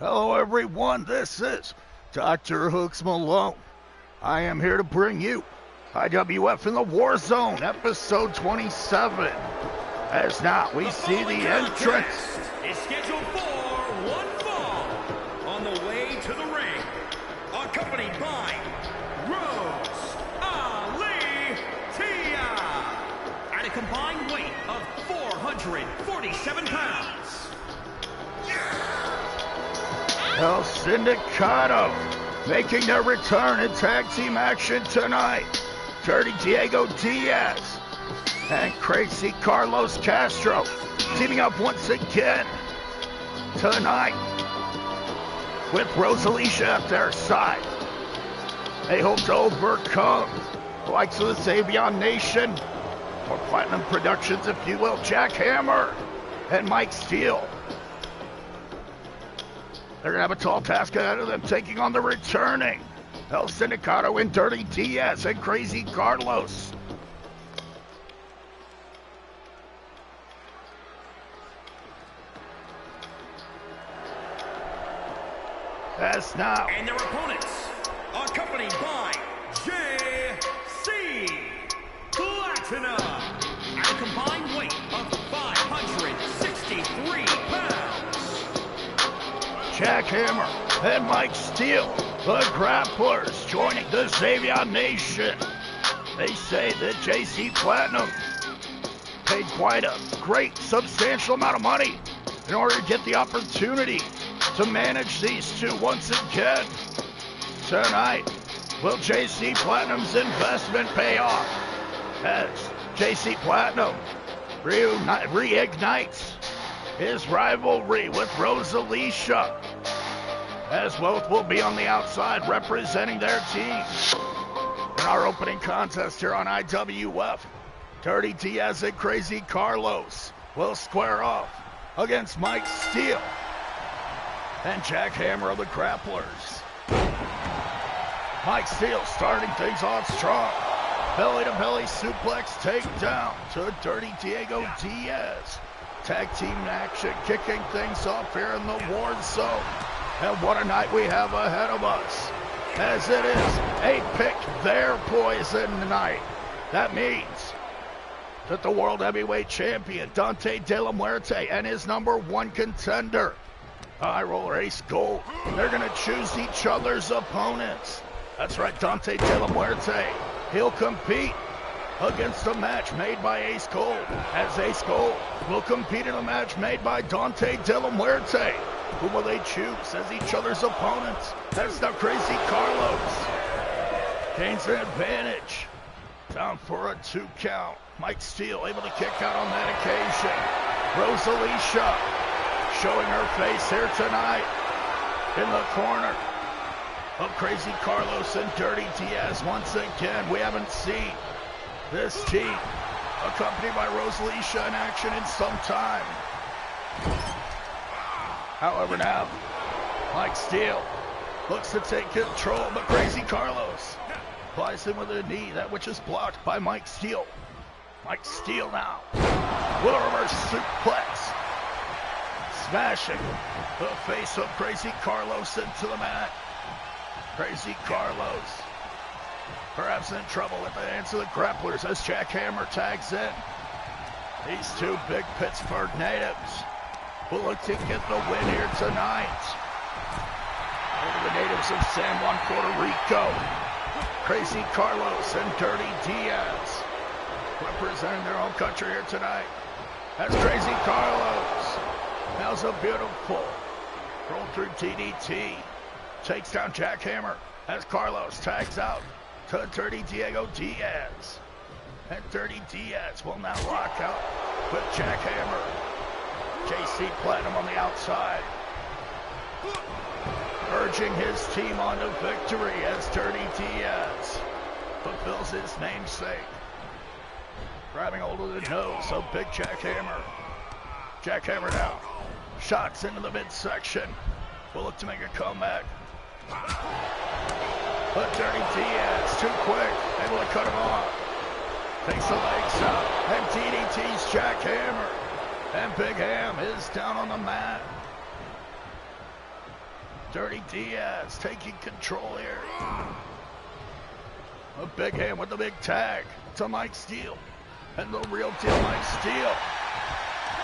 Hello everyone, this is DrHooksMalone. I am here to bring you IWF in the War Zone, episode 27. As now we see the entrance. Is scheduled for one fall. On the way to the ring, accompanied by Rose Ali Tia at a combined weight of 447 pounds. El Sindicato making their return in tag team action tonight. Dirty Diego Diaz and Crazy Carlos Castro teaming up once again tonight with Rosalicia at their side. They hope to overcome the likes of the Savion Nation, or Platinum Productions if you will, Jack Hammer and Mike Steele. They're going to have a tall task ahead of them, taking on the returning El Sindicato and Dirty Diaz and Crazy Carlos. As now. And their opponents, accompanied by JC Platinum at a combined weight of 563 pounds. Jack Hammer and Mike Steele, the grapplers, joining the Savion Nation. They say that JC Platinum paid quite a great, substantial amount of money in order to get the opportunity to manage these two once again. Tonight, will JC Platinum's investment pay off as JC Platinum reignites his rivalry with Rosalicia, as both will be on the outside representing their teams. In our opening contest here on IWF, Dirty Diaz and Crazy Carlos will square off against Mike Steele and Jack Hammer of the Grapplers. Mike Steele starting things off strong. Belly-to-belly suplex takedown to Dirty Diego Diaz. Tag team action, kicking things off here in the War Zone. And what a night we have ahead of us, as it is a pick their poison night. That means that the World Heavyweight Champion, Dante De La Muerte, and his #1 contender, High Roller Ace Gold, they're going to choose each other's opponents. That's right, Dante De La Muerte, he'll compete against a match made by Ace Gold, as Ace Gold will compete in a match made by Dante De La Muerte. Who will they choose as each other's opponents? That's now Crazy Carlos gains an advantage. Down for a 2 count. Mike Steele able to kick out on that occasion. Rosalicia showing her face here tonight in the corner of Crazy Carlos and Dirty Diaz. Once again, we haven't seen this team accompanied by Rosalicia in action in some time. However, now Mike Steele looks to take control, but Crazy Carlos applies him with a knee, that which is blocked by Mike Steele. Mike Steele now will reverse suplex, smashing the face of Crazy Carlos into the mat. Crazy Carlos perhaps in trouble at the hands of the grapplers as Jack Hammer tags in. These two big Pittsburgh natives will look to get the win here tonight over the natives of San Juan, Puerto Rico. Crazy Carlos and Dirty Diaz representing their own country here tonight. That's Crazy Carlos. Now's a beautiful roll through DDT. Takes down Jack Hammer as Carlos tags out to Dirty Diego Diaz. And Dirty Diaz will now lock out with Jack Hammer. JC Platinum on the outside, urging his team on to victory as Dirty Diaz fulfills his namesake. Grabbing hold of the nose of Big Jack Hammer. Jack Hammer now shots into the midsection. Will look to make a comeback. But Dirty Diaz, too quick, able to cut him off. Takes the legs out and DDT's Jack Hammer. And Big Ham is down on the mat. Dirty Diaz taking control here. A big hand with the big tag to Mike Steele. And the real deal Mike Steele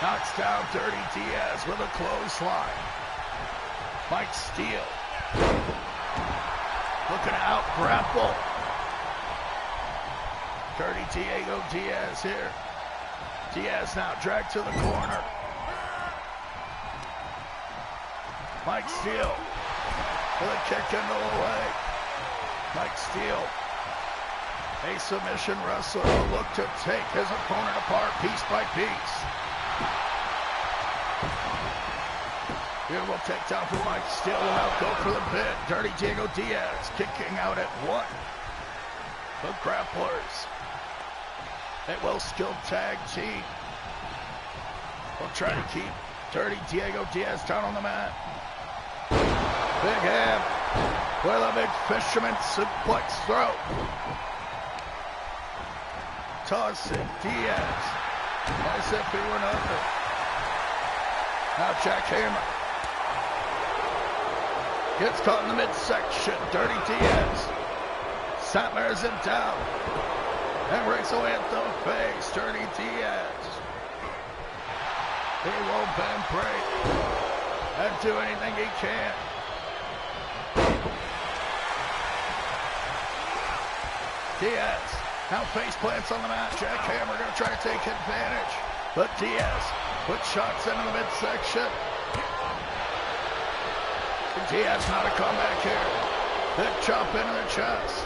knocks down Dirty Diaz with a clothesline. Mike Steele looking to out-grapple. Dirty Diego Diaz here. Diaz now dragged to the corner. Mike Steele with a kick into the leg. Mike Steele, a submission wrestler, will look to take his opponent apart piece by piece. Beautiful takedown for Mike Steele. Will now go for the pin. Dirty Diego Diaz kicking out at one. The grapplers, a well-skilled tag team, will try to keep Dirty Diego Diaz down on the mat. Big hand with a big fisherman suplex throw. Tossing Diaz as if he were nothing. Now jackhammer. Gets caught in the midsection. Dirty Diaz snappers him down and breaks away at the face. Dirty Diaz. He won't bend break and do anything he can. Diaz now face plants on the mat. Jackhammer going to try to take advantage, but Diaz puts shots into the midsection. Diaz not a comeback here. Big chop into the chest.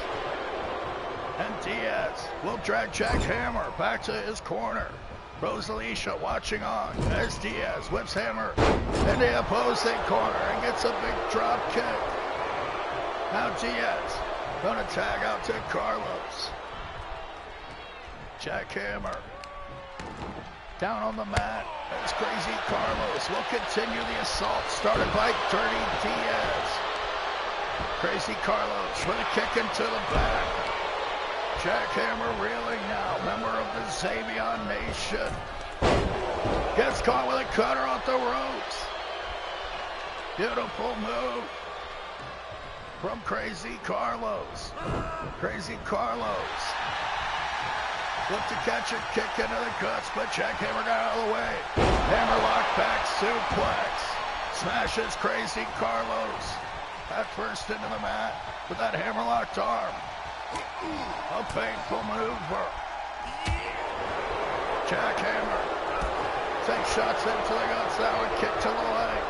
And Diaz will drag Jackhammer back to his corner. Rosalicia watching on as Diaz whips Hammer in the opposing corner and gets a big drop kick. Now Diaz gonna tag out to Carlos. Jackhammer down on the mat as Crazy Carlos will continue the assault started by Dirty Diaz. Crazy Carlos with a kick into the back. Jackhammer reeling now, member of the Xavion Nation. Gets caught with a cutter off the ropes. Beautiful move from Crazy Carlos. Crazy Carlos looked to catch a kick into the guts, but Jackhammer got out of the way. Hammerlock back suplex. Smashes Crazy Carlos at first into the mat with that hammerlocked arm. A painful maneuver. Jackhammer takes shots into the guts now and kick to the leg.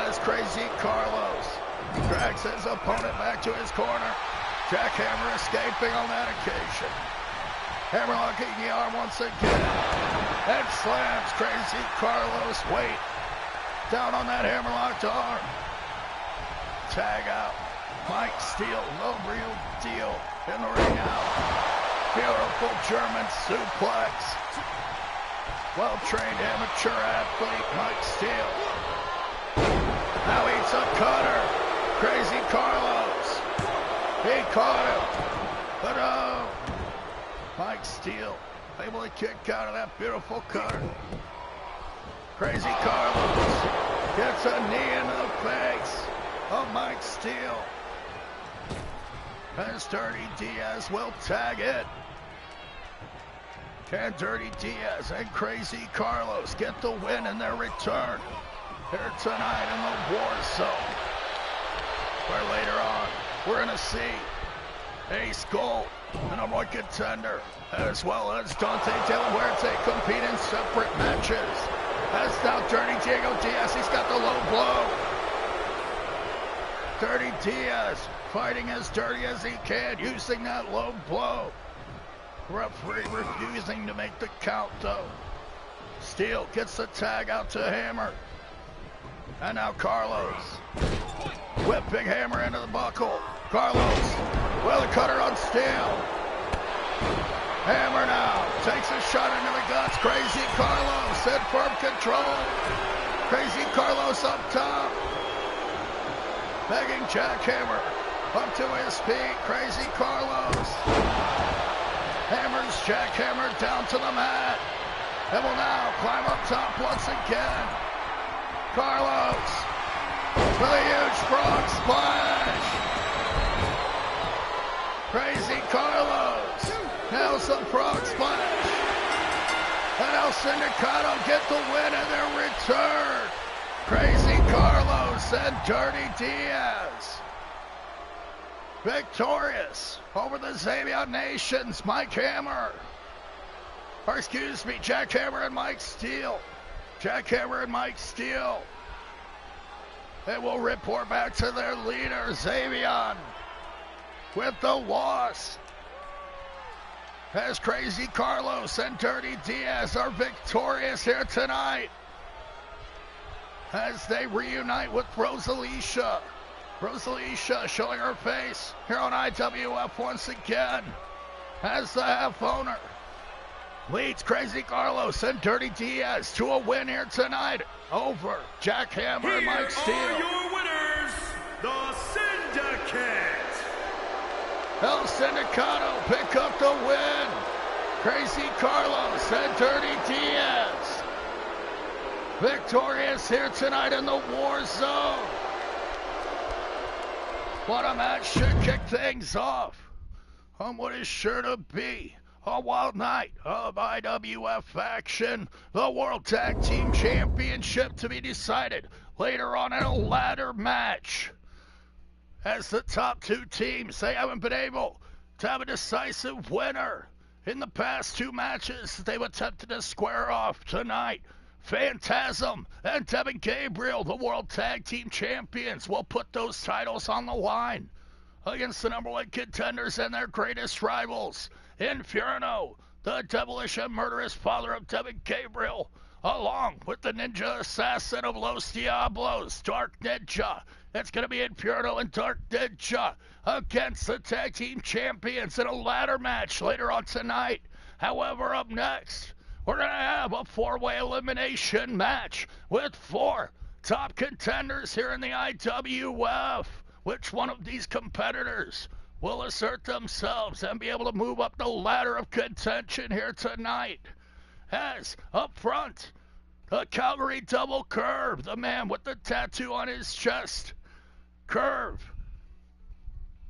As Crazy Carlos drags his opponent back to his corner. Jackhammer escaping on that occasion. Hammerlocking the arm once again. And slams Crazy Carlos weight down on that hammerlocked arm. Tag out. Mike Steele, no real deal in the ring out. Beautiful German suplex. Well-trained amateur athlete Mike Steele. Now eats a cutter. Crazy Carlos. He caught him. But oh. Mike Steele able to kick out of that beautiful cutter. Crazy Carlos gets a knee into the face of Mike Steele. As Dirty Diaz will tag it. Can Dirty Diaz and Crazy Carlos get the win in their return here tonight in the War Zone? Where later on, we're going to see Ace Gold, the number one contender, as well as Dante De La Muerte compete in separate matches. As now Dirty Diego Diaz, he's got the low blow. Dirty Diaz fighting as dirty as he can, using that low blow. Referee refusing to make the count though. Steele gets the tag out to Hammer. And now Carlos. Whipping Hammer into the buckle. Carlos with a cutter on Steele. Hammer now takes a shot into the guts. Crazy Carlos in firm control. Crazy Carlos up top. Begging Jackhammer up to his feet. Crazy Carlos. Hammers Jackhammer down to the mat. And will now climb up top once again. Carlos with a huge frog splash. Crazy Carlos. Nails the frog splash. And El Sindicato get the win in their return. Crazy Carlos and Dirty Diaz. Victorious over the Xavier Nations, Mike Hammer. Or excuse me, Jack Hammer and Mike Steele. Jack Hammer and Mike Steele. They will report back to their leader, Xavier, with the loss. As Crazy Carlos and Dirty Diaz are victorious here tonight. As they reunite with Rosalicia. Rosalicia showing her face here on IWF once again as the half owner. Leads Crazy Carlos and Dirty Diaz to a win here tonight over Jack Hammer and Mike Steele. Here are your winners, the Syndicate. El Sindicato pick up the win. Crazy Carlos and Dirty Diaz. Victorious here tonight in the War Zone. What a match to kick things off on what is sure to be a wild night of IWF action. The World Tag Team Championship to be decided later on in a ladder match. As the top two teams, they haven't been able to have a decisive winner in the past two matches they've attempted to square off tonight. Phantasm and Devin Gabriel, the World Tag Team Champions, will put those titles on the line against the number one contenders and their greatest rivals. Inferno, the devilish and murderous father of Devin Gabriel, along with the ninja assassin of Los Diablos, Dark Ninja. It's going to be Inferno and Dark Ninja against the Tag Team Champions in a ladder match later on tonight. However, up next, we're going to have a four-way elimination match with four top contenders here in the IWF. Which one of these competitors will assert themselves and be able to move up the ladder of contention here tonight? As up front, the Calgary Double Curve, the man with the tattoo on his chest. Curve.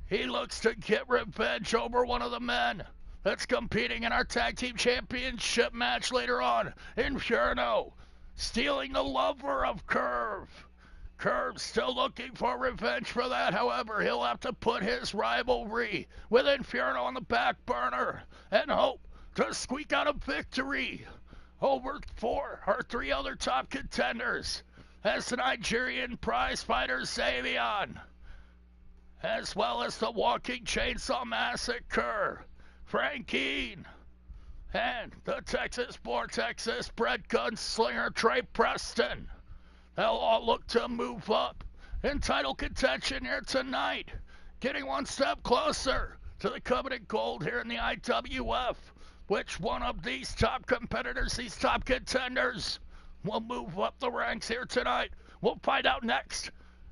He looks to get revenge over one of the men that's competing in our Tag Team Championship match later on. Inferno stealing the lover of Curve. Curve's still looking for revenge for that. However, he'll have to put his rivalry with Inferno on the back burner and hope to squeak out a victory over three other top contenders, as the Nigerian prize fighter Xavier, as well as the Walking Chainsaw Massacre, Frankine, and the Texas-born, Texas-bred gunslinger Trey Preston. They'll all look to move up in title contention here tonight, getting one step closer to the coveted gold here in the IWF. Which one of these top competitors, these top contenders, will move up the ranks here tonight? We'll find out next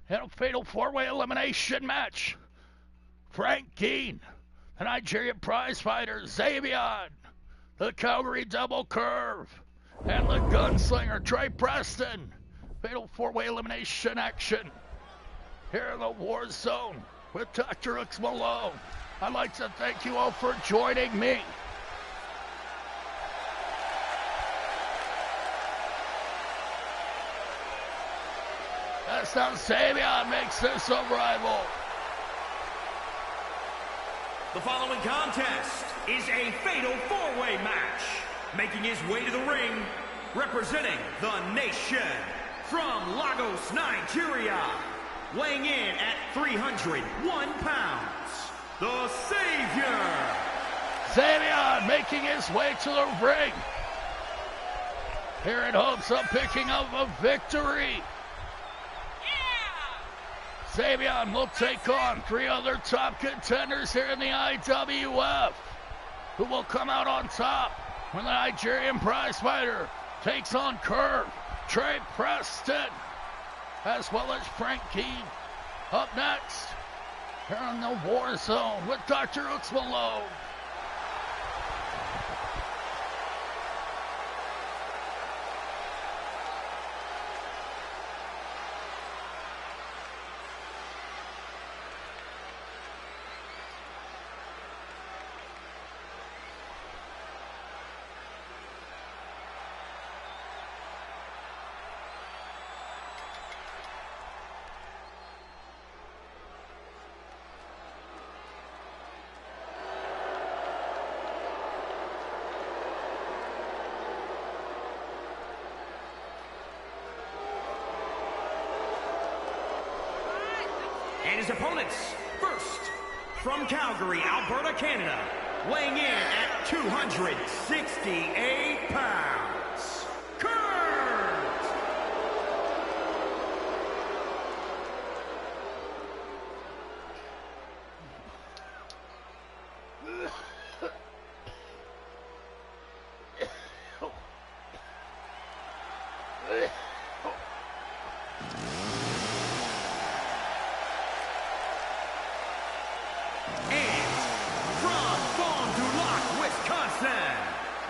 in a fatal four-way elimination match. Frank Keane, the Nigerian prize fighter Xavier, the Calgary Double Curve, and the gunslinger Trey Preston. Fatal four-way elimination action here in the War Zone with DrHooksMalone. I'd like to thank you all for joining me. That's how Xavier makes this a rival. The following contest is a fatal four-way match. Making his way to the ring, representing the nation from Lagos, Nigeria, weighing in at 301 pounds, the Savior. Xavier making his way to the ring here in hopes of picking up a victory. Xavier will take on three other top contenders here in the IWF, who will come out on top when the Nigerian prize fighter takes on Curve, Trey Preston, as well as Frank Keane. Up next, here in the War Zone with DrHooksMalone. And his opponents, first, from Calgary, Alberta, Canada, weighing in at 268 pounds, Kurt!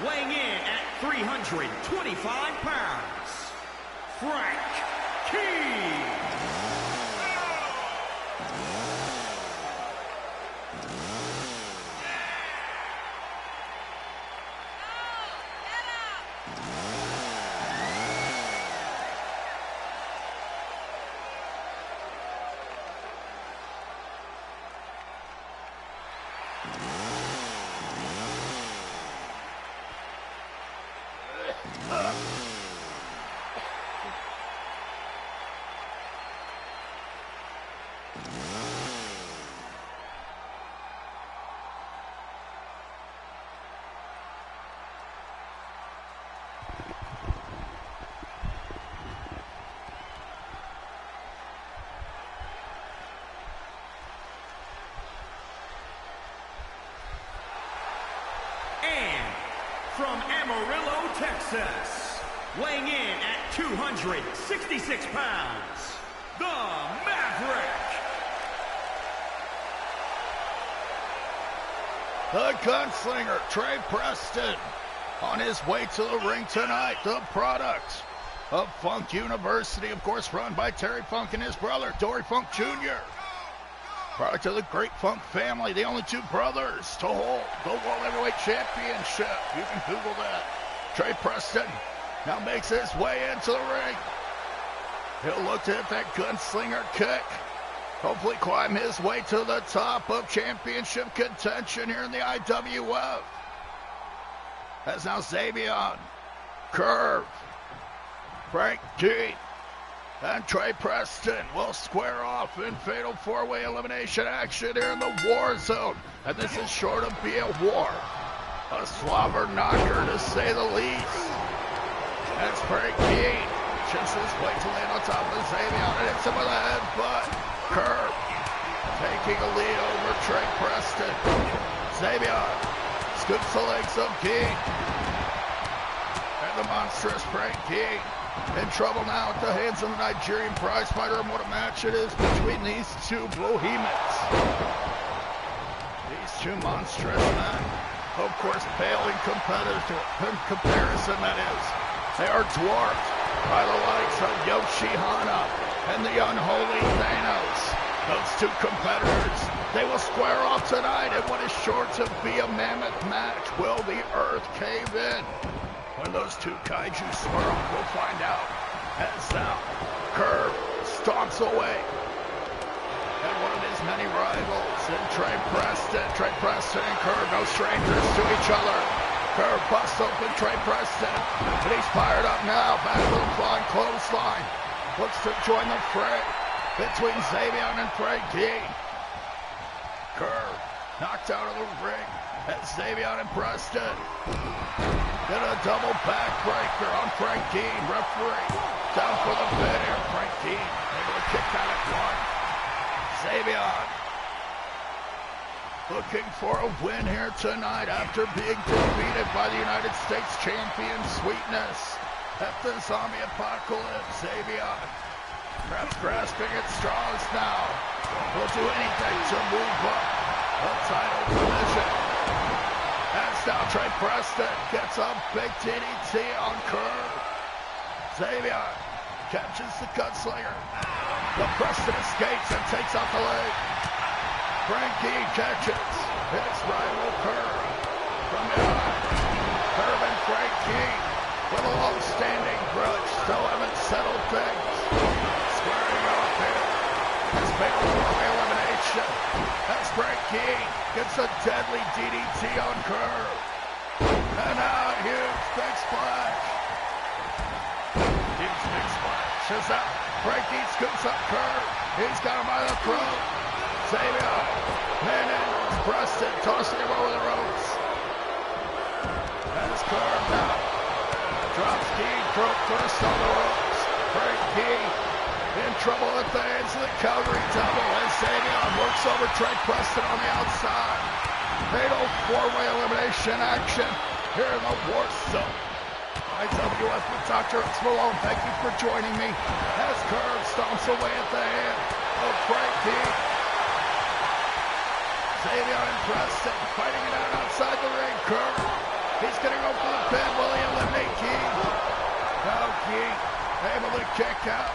Weighing in at 325 pounds, Frank Key. From Amarillo, Texas, weighing in at 266 pounds, the Maverick. The gunslinger, Trey Preston, on his way to the ring tonight. The product of Funk University, of course, run by Terry Funk and his brother, Dory Funk Jr. Product of the Great Funk family, the only two brothers to hold the World Heavyweight Championship. You can Google that. Trey Preston now makes his way into the ring. He'll look to hit that gunslinger kick. Hopefully climb his way to the top of championship contention here in the IWF. As now Xavier, Curve, Frank Key, and Trey Preston will square off in fatal four-way elimination action here in the war zone. And this is sure to be a war. A slobber knocker, to say the least. That's Frank Key. Just his way to land on top of Xavier. And hits him with a headbutt. Curve taking a lead over Trey Preston. Xavier scoops the legs of Key. And the monstrous Frank Key in trouble now at the hands of the Nigerian prize fighter, and what a match it is between these two bohemians. These two monstrous men, of course, pale in comparison, that is. They are dwarfed by the likes of Yoshihana and the unholy Thanos. Those two competitors, they will square off tonight in what is sure to be a mammoth match. Will the earth cave in? When those two kaiju swirl, we'll find out. As now, Curve stomps away. And one of his many rivals in Trey Preston. Trey Preston and Curve, no strangers to each other. Curve busts open Trey Preston, but he's fired up now. Back with a flying clothesline. Looks to join the fray between Xavier and Frank Key. Curve knocked out of the ring. That's Xavier and Preston. Then a double backbreaker on Frank Key. Referee down for the pin here. Frank Key able to kick out at one. Xavier looking for a win here tonight after being defeated by the United States champion Sweetness at the Zombie Apocalypse. Xavier perhaps grasping at straws now. Will do anything to move up the title division. As now Trey Preston gets a big DDT on Curve. Xavier catches the gunslinger. But Preston escapes and takes out the leg. Frankie catches his rival Curve from behind. Curve and Frankie with a long-standing grudge still haven't settled things. Squaring off here. This fatal four-way elimination. That's Frankie gets a deadly DDT on Curve. And now huge big splash. Huge big splash is out. Frankie scoops up Curve. He's got him by the throat. Xavier. Manning. Preston tossing him over the ropes. That's Curve now. Drops key. Throat first on the ropes. Frankie in trouble at the hands of the Calgary Devil. And Xavier works over Trey Preston on the outside. Fatal four-way elimination action here in the War Zone. IWF with DrHooksMalone, thank you for joining me. As Curve stomps away at the hand of Frankie. Xavier and Preston fighting it out outside the ring. Curve, he's going to go for the pin. Will he eliminate Key? No, Key able to kick out.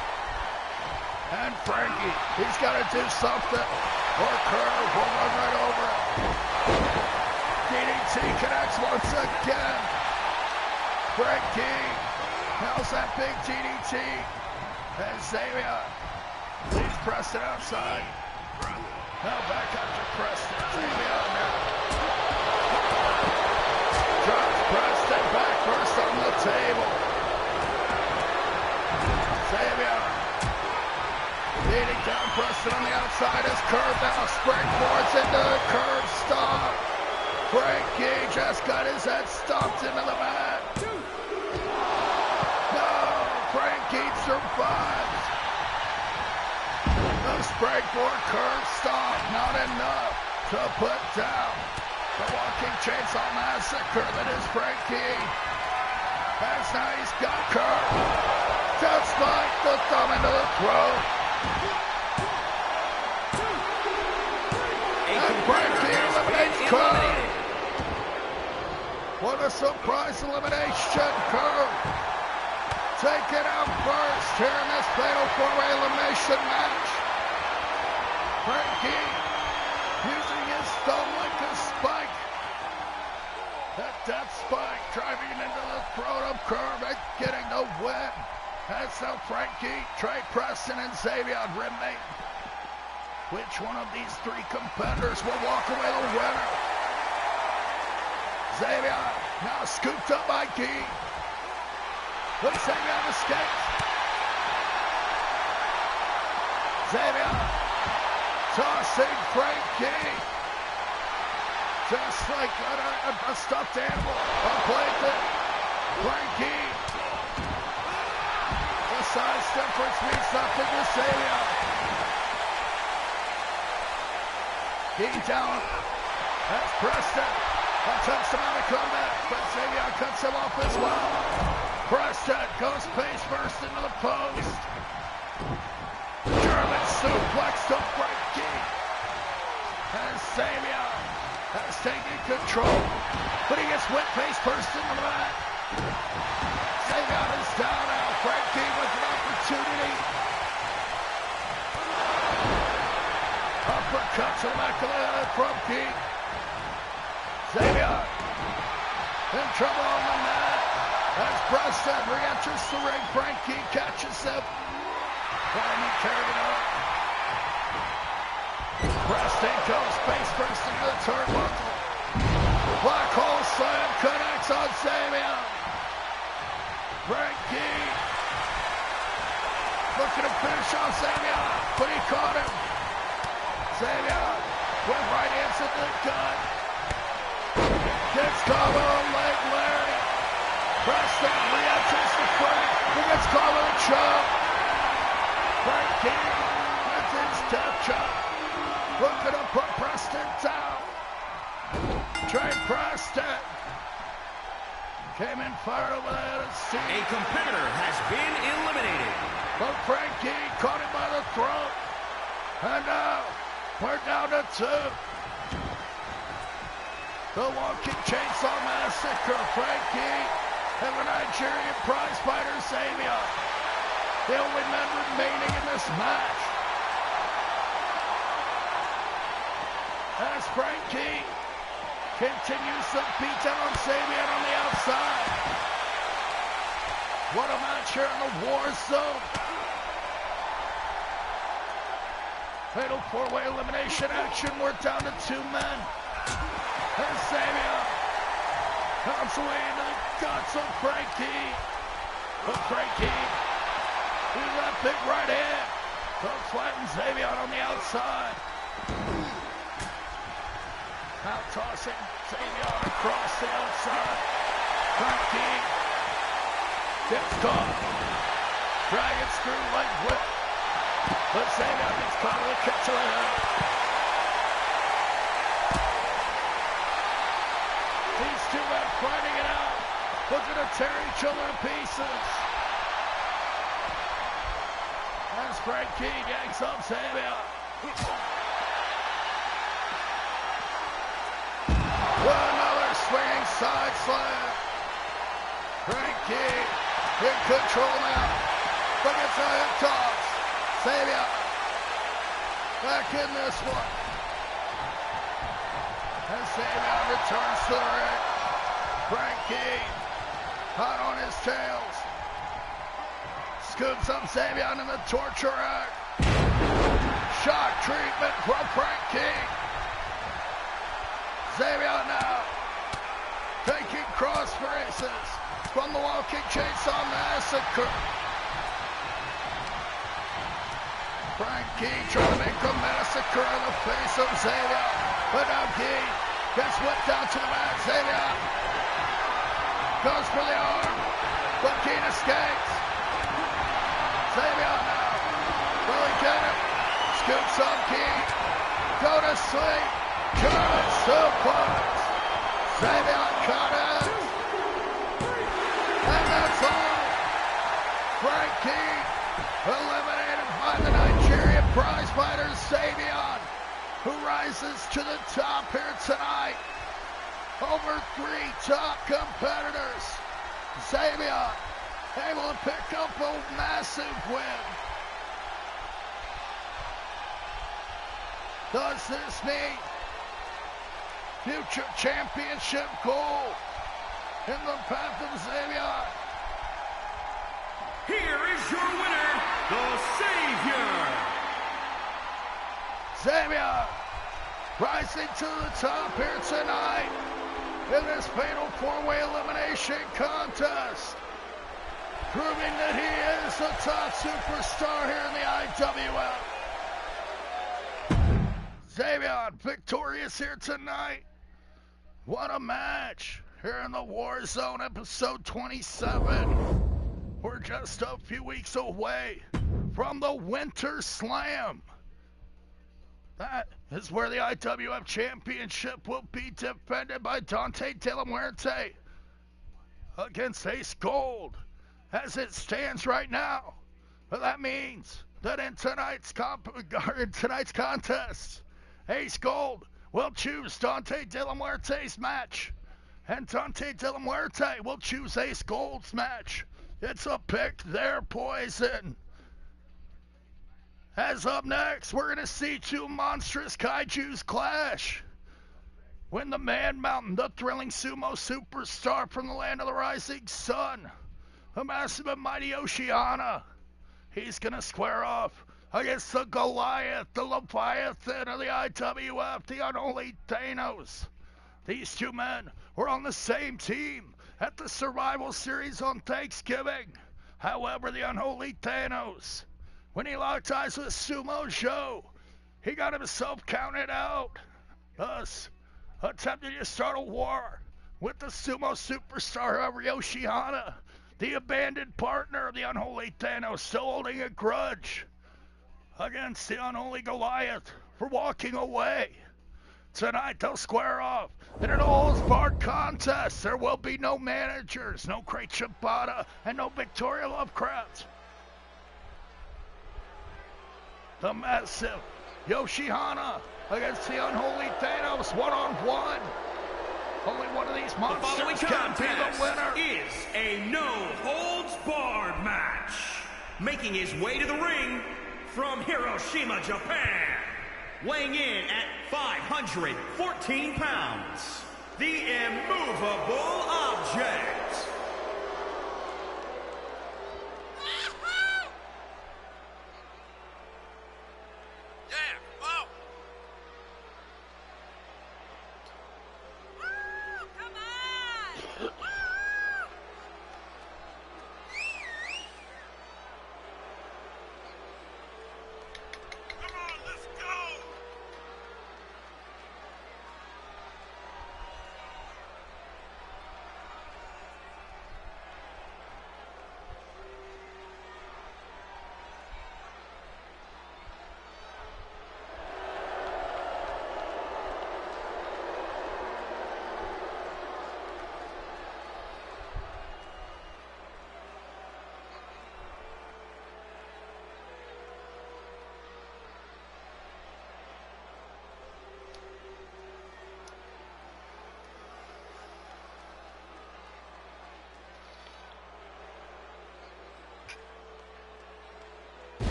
And Frankie, he's got to do something, or Curve will run right over it. DDT connects once again. Frankie, how's that big DDT? And Xavier leaves Preston outside. Now back up to Preston. Xavier now. Drops Preston back first on the table. Xavier leading down Preston on the outside as Curve now springboards into the Curve stomp. Frankie just got his head stomped into the mat. No, Frankie survives. The springboard Curve stomp, not enough to put down the walking chainsaw massacre that is Frankie. As now he's got Curve. Despite the thumb into the throat. And Frankie eliminates Curve. What a surprise elimination. Curve taken out first here in this fatal four-way elimination match. Frankie using his thumb like a spike. That death spike driving into the throat of Curve and getting the win. That's how Frankie, Trey Preston, and Xavier remain. Which one of these three competitors will walk away the winner? Xavier now scooped up by Key. But Xavier escapes. Xavier tossing Frankie. Just like a stuffed animal. A blanket. Frankie. The size difference means nothing to Xavier. Key down. That's Preston. Attempts to mount a comeback, but Xavier cuts him off as well. Preston goes face first into the post. German suplex to Frankie. And Xavier has taken control, but he gets wet face first into the mat. Xavier is down now. Frankie with an opportunity. Uppercut to the back of the head from Key. Xavier in trouble on the mat. As Preston re-enters the ring, Frankie catches him. And he carried up. Preston goes face first into the turnbuckle. Black hole slam connects on Xavier. Frankie looking to finish off Xavier, but he caught him. Xavier with right hands in the gut. Gets caught with a leg Larry. Preston re-enters the front. He gets caught with a choke. Frankie with his death chop. Looking to put Preston down. Trey Preston came in fired over the head of Steve. A competitor has been eliminated. But Frankie caught him by the throat. And now we're down to two. The walking chainsaw massacre, Frankie, and the Nigerian prize fighter, Xavier. The only men remaining in this match. As Frankie continues to beat down on Xavier on the outside. What a match here in the War Zone. Fatal four-way elimination action. We're down to two men. And Xavier comes away into the guts of Frankie. But Frankie Ooh, that big right hand. Don't flatten Xavier on the outside. Now tossing Xavier across the outside. Front key. Gets caught. Dragon screw leg whip. But Xavier gets caught with a kick to the head. These two men fighting it out. Looking to tear each other to pieces. As Frankie yanks up Xavier. Another swinging side slam. Frankie in control now. Look at the hip toss. Xavier back in this one. As Xavier returns to the ring. Frankie hot on his tails. Scoops up Xavier in the torture rack. Shock treatment from Frankie. Xavier now taking cross braces from the walking chainsaw massacre. Frankie trying to make a massacre in the face of Xavier. But now Guy gets whipped down to the mat. Xavier goes for the arm. But Guy escapes. Xavier now. Will he get it? Scoops up Guy. Go to sleep. German suplex. Xavier caught it. And that's all. Frankie eliminated by the Nigerian prizefighter Xavier, who rises to the top here tonight over 3 top competitors. Xavier able to pick up a massive win. Does this mean future championship gold in the path of Xavier? Here is your winner, the Savior. Xavier rising to the top here tonight in this fatal 4-way elimination contest, proving that he is the top superstar here in the IWF. Xavier victorious here tonight. What a match here in the War Zone, episode 27. We're just a few weeks away from the Winter Slam. That is where the IWF Championship will be defended by Dante De La Muerte against Ace Gold as it stands right now. But that means that in tonight's contest, Ace Gold will choose Dante De La Muerte's match, and Dante De La Muerte will choose Ace Gold's match. It's a pick their poison. As up next, we're going to see 2 monstrous kaijus clash. When the Man Mountain, the thrilling sumo superstar from the land of the rising sun, the massive and mighty Oceana, he's going to square off against the Goliath, the Leviathan of the IWF, the unholy Thanos. These 2 men were on the same team at the Survival Series on Thanksgiving. However, the unholy Thanos, when he locked eyes with Sumo Joe, he got himself counted out, thus attempting to start a war with the sumo superstar, however, Oceana, the abandoned partner of the unholy Thanos, still holding a grudge against the unholy Goliath for walking away. Tonight they'll square off in an all-spark contest. There will be no managers, no Great Shibata, and no Victoria Lovecraft. The massive Yoshihana against the unholy Thanos, one-on-one. Only one of these monsters can be the winner. Is a no-holds-barred match. Making his way to the ring from Hiroshima, Japan, weighing in at 514 pounds, the immovable object.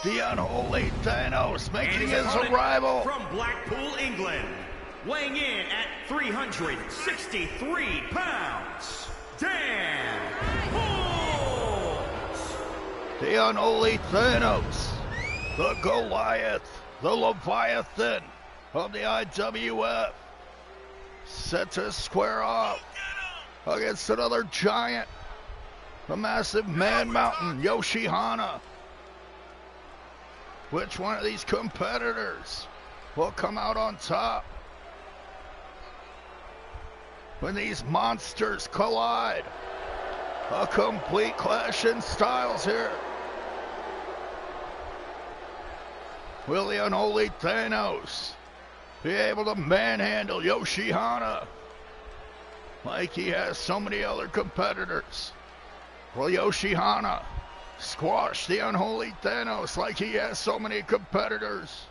The unholy Thanos making And his opponent arrival. from Blackpool, England, weighing in at 363 pounds, DrHooks. The unholy Thanos. The Goliath. The Leviathan of the IWF. Set to square off against another giant. The massive man mountain, Yoshihana. Which one of these competitors will come out on top when these monsters collide? A complete clash in styles here. Will the unholy Thanos be able to manhandle Yoshihana like he has so many other competitors? Will Yoshihana squash the unholy Thanos like he has so many competitors?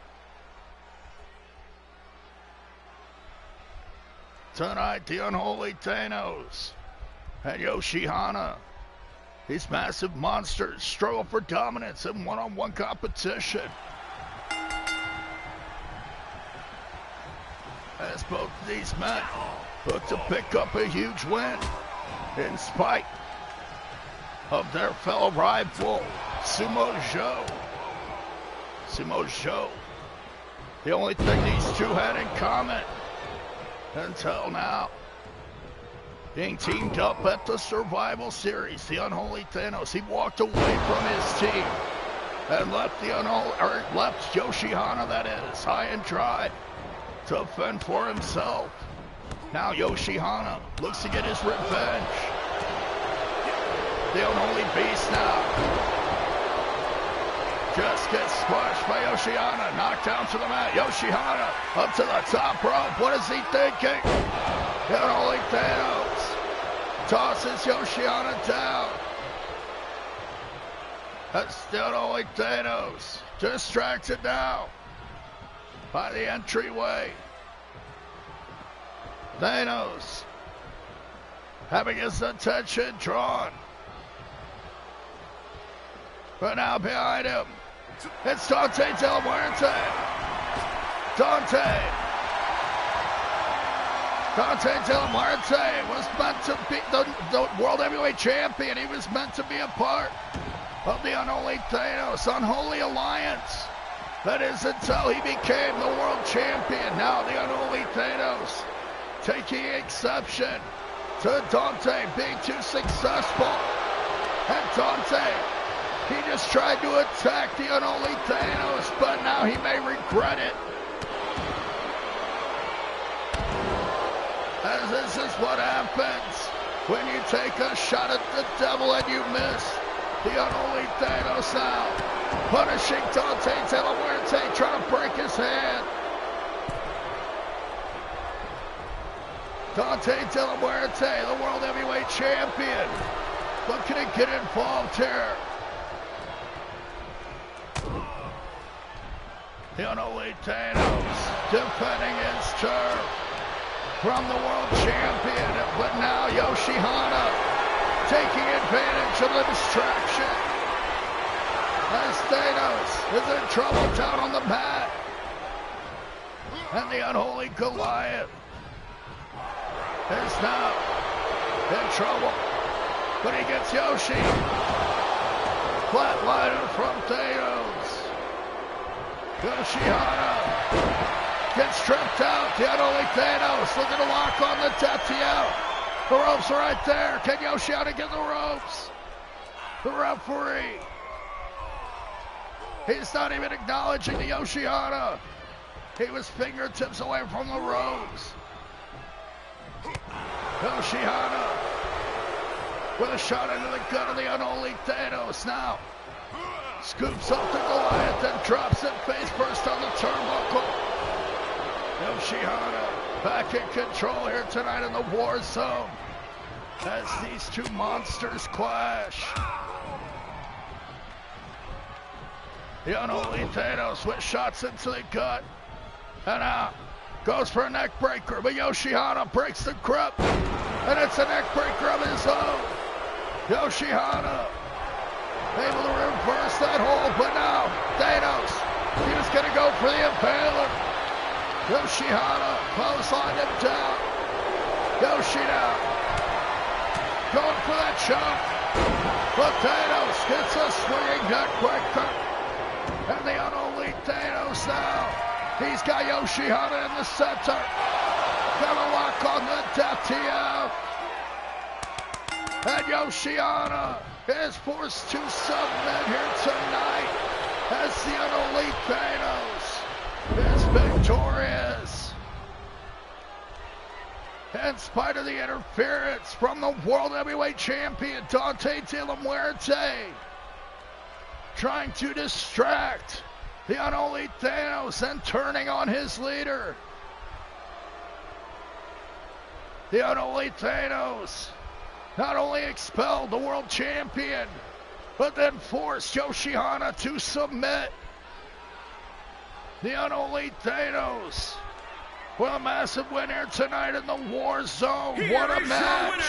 Tonight, the unholy Thanos and Yoshihana, these massive monsters, struggle for dominance in one-on-one competition. As both of these men look to pick up a huge win in spite of their fellow rival, Sumo Joe. Sumo Joe. The only thing these two had in common until now, being teamed up at the Survival Series. The unholy Thanos, he walked away from his team and left left Yoshihana, that is, high and dry to fend for himself. Now Yoshihana looks to get his revenge. The unholy beast now just gets squashed by Yoshihana, knocked down to the mat. Yoshihana up to the top rope. What is he thinking? The unholy Thanos tosses Yoshihana down. That's the unholy Thanos, distracted now by the entryway. Thanos having his attention drawn. But now behind him, it's Dante De La Muerte. Dante De La Muerte was meant to be the World Heavyweight Champion. He was meant to be a part of the unholy Thanos, unholy alliance. That is until he became the world champion. Now the unholy Thanos taking exception to Dante being too successful. And Dante, he just tried to attack the unholy Thanos, but now he may regret it. As this is what happens when you take a shot at the devil and you miss. The unholy Thanos now punishing Dante De La Muerte, trying to break his hand. Dante De La Muerte, the World Heavyweight Champion, looking to get involved here. The unholy Thanos defending his turf from the world champion, but now Yoshihana taking advantage of the distraction as Thanos is in trouble down on the mat. And the unholy Goliath is now in trouble, but he gets Yoshi. Flatliner from Thanos. Yoshihana gets tripped out. The unholy Thanos looking to lock on the Tetsu out. The ropes are right there. Can Yoshihana get the ropes? The referee, he's not even acknowledging the Yoshihana. He was fingertips away from the ropes. Yoshihana with a shot into the gut of the unholy Thanos now. Scoops up the Goliath and drops it face first on the turnbuckle. Yoshihana back in control here tonight in the war zone as these two monsters clash. The unholy Thanos with shots into the gut and out. Goes for a neck breaker, but Yoshihana breaks the grip, and it's a neck breaker of his own. Yoshihana able to reverse that hold, but now gonna go for the impaler. Yoshihana clotheslined him down. Yoshida going for that choke. But Thanos gets a swinging neck breaker. And the unholy Thanos now. He's got Yoshihana in the center. Gonna lock on the death TF. And Yoshihana is forced to submit here tonight as the unholy Thanos is victorious. In spite of the interference from the World Heavyweight Champion Dante De La Muerte, trying to distract the unholy Thanos and turning on his leader. The unholy Thanos not only expelled the world champion, but then forced Yoshihana to submit. The unholy Thanos with a massive win here tonight in the War Zone. What a match!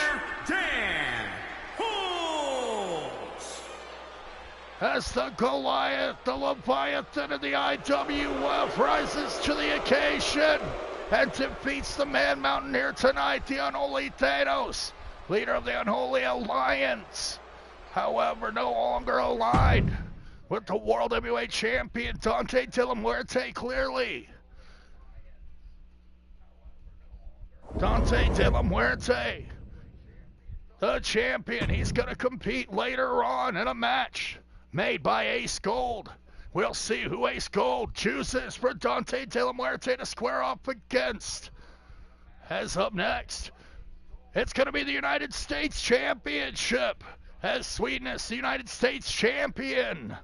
As the Goliath, the Leviathan of the IWF rises to the occasion and defeats the Man Mountain here tonight, the unholy Thanos, leader of the Unholy Alliance. However, no longer aligned with the World Heavyweight Champion Dante De La Muerte, clearly. Dante De La Muerte, the champion. He's going to compete later on in a match made by Ace Gold. We'll see who Ace Gold chooses for Dante De La Muerte to square off against. As up next, it's going to be the United States Championship. As Sweetness, the United States Champion,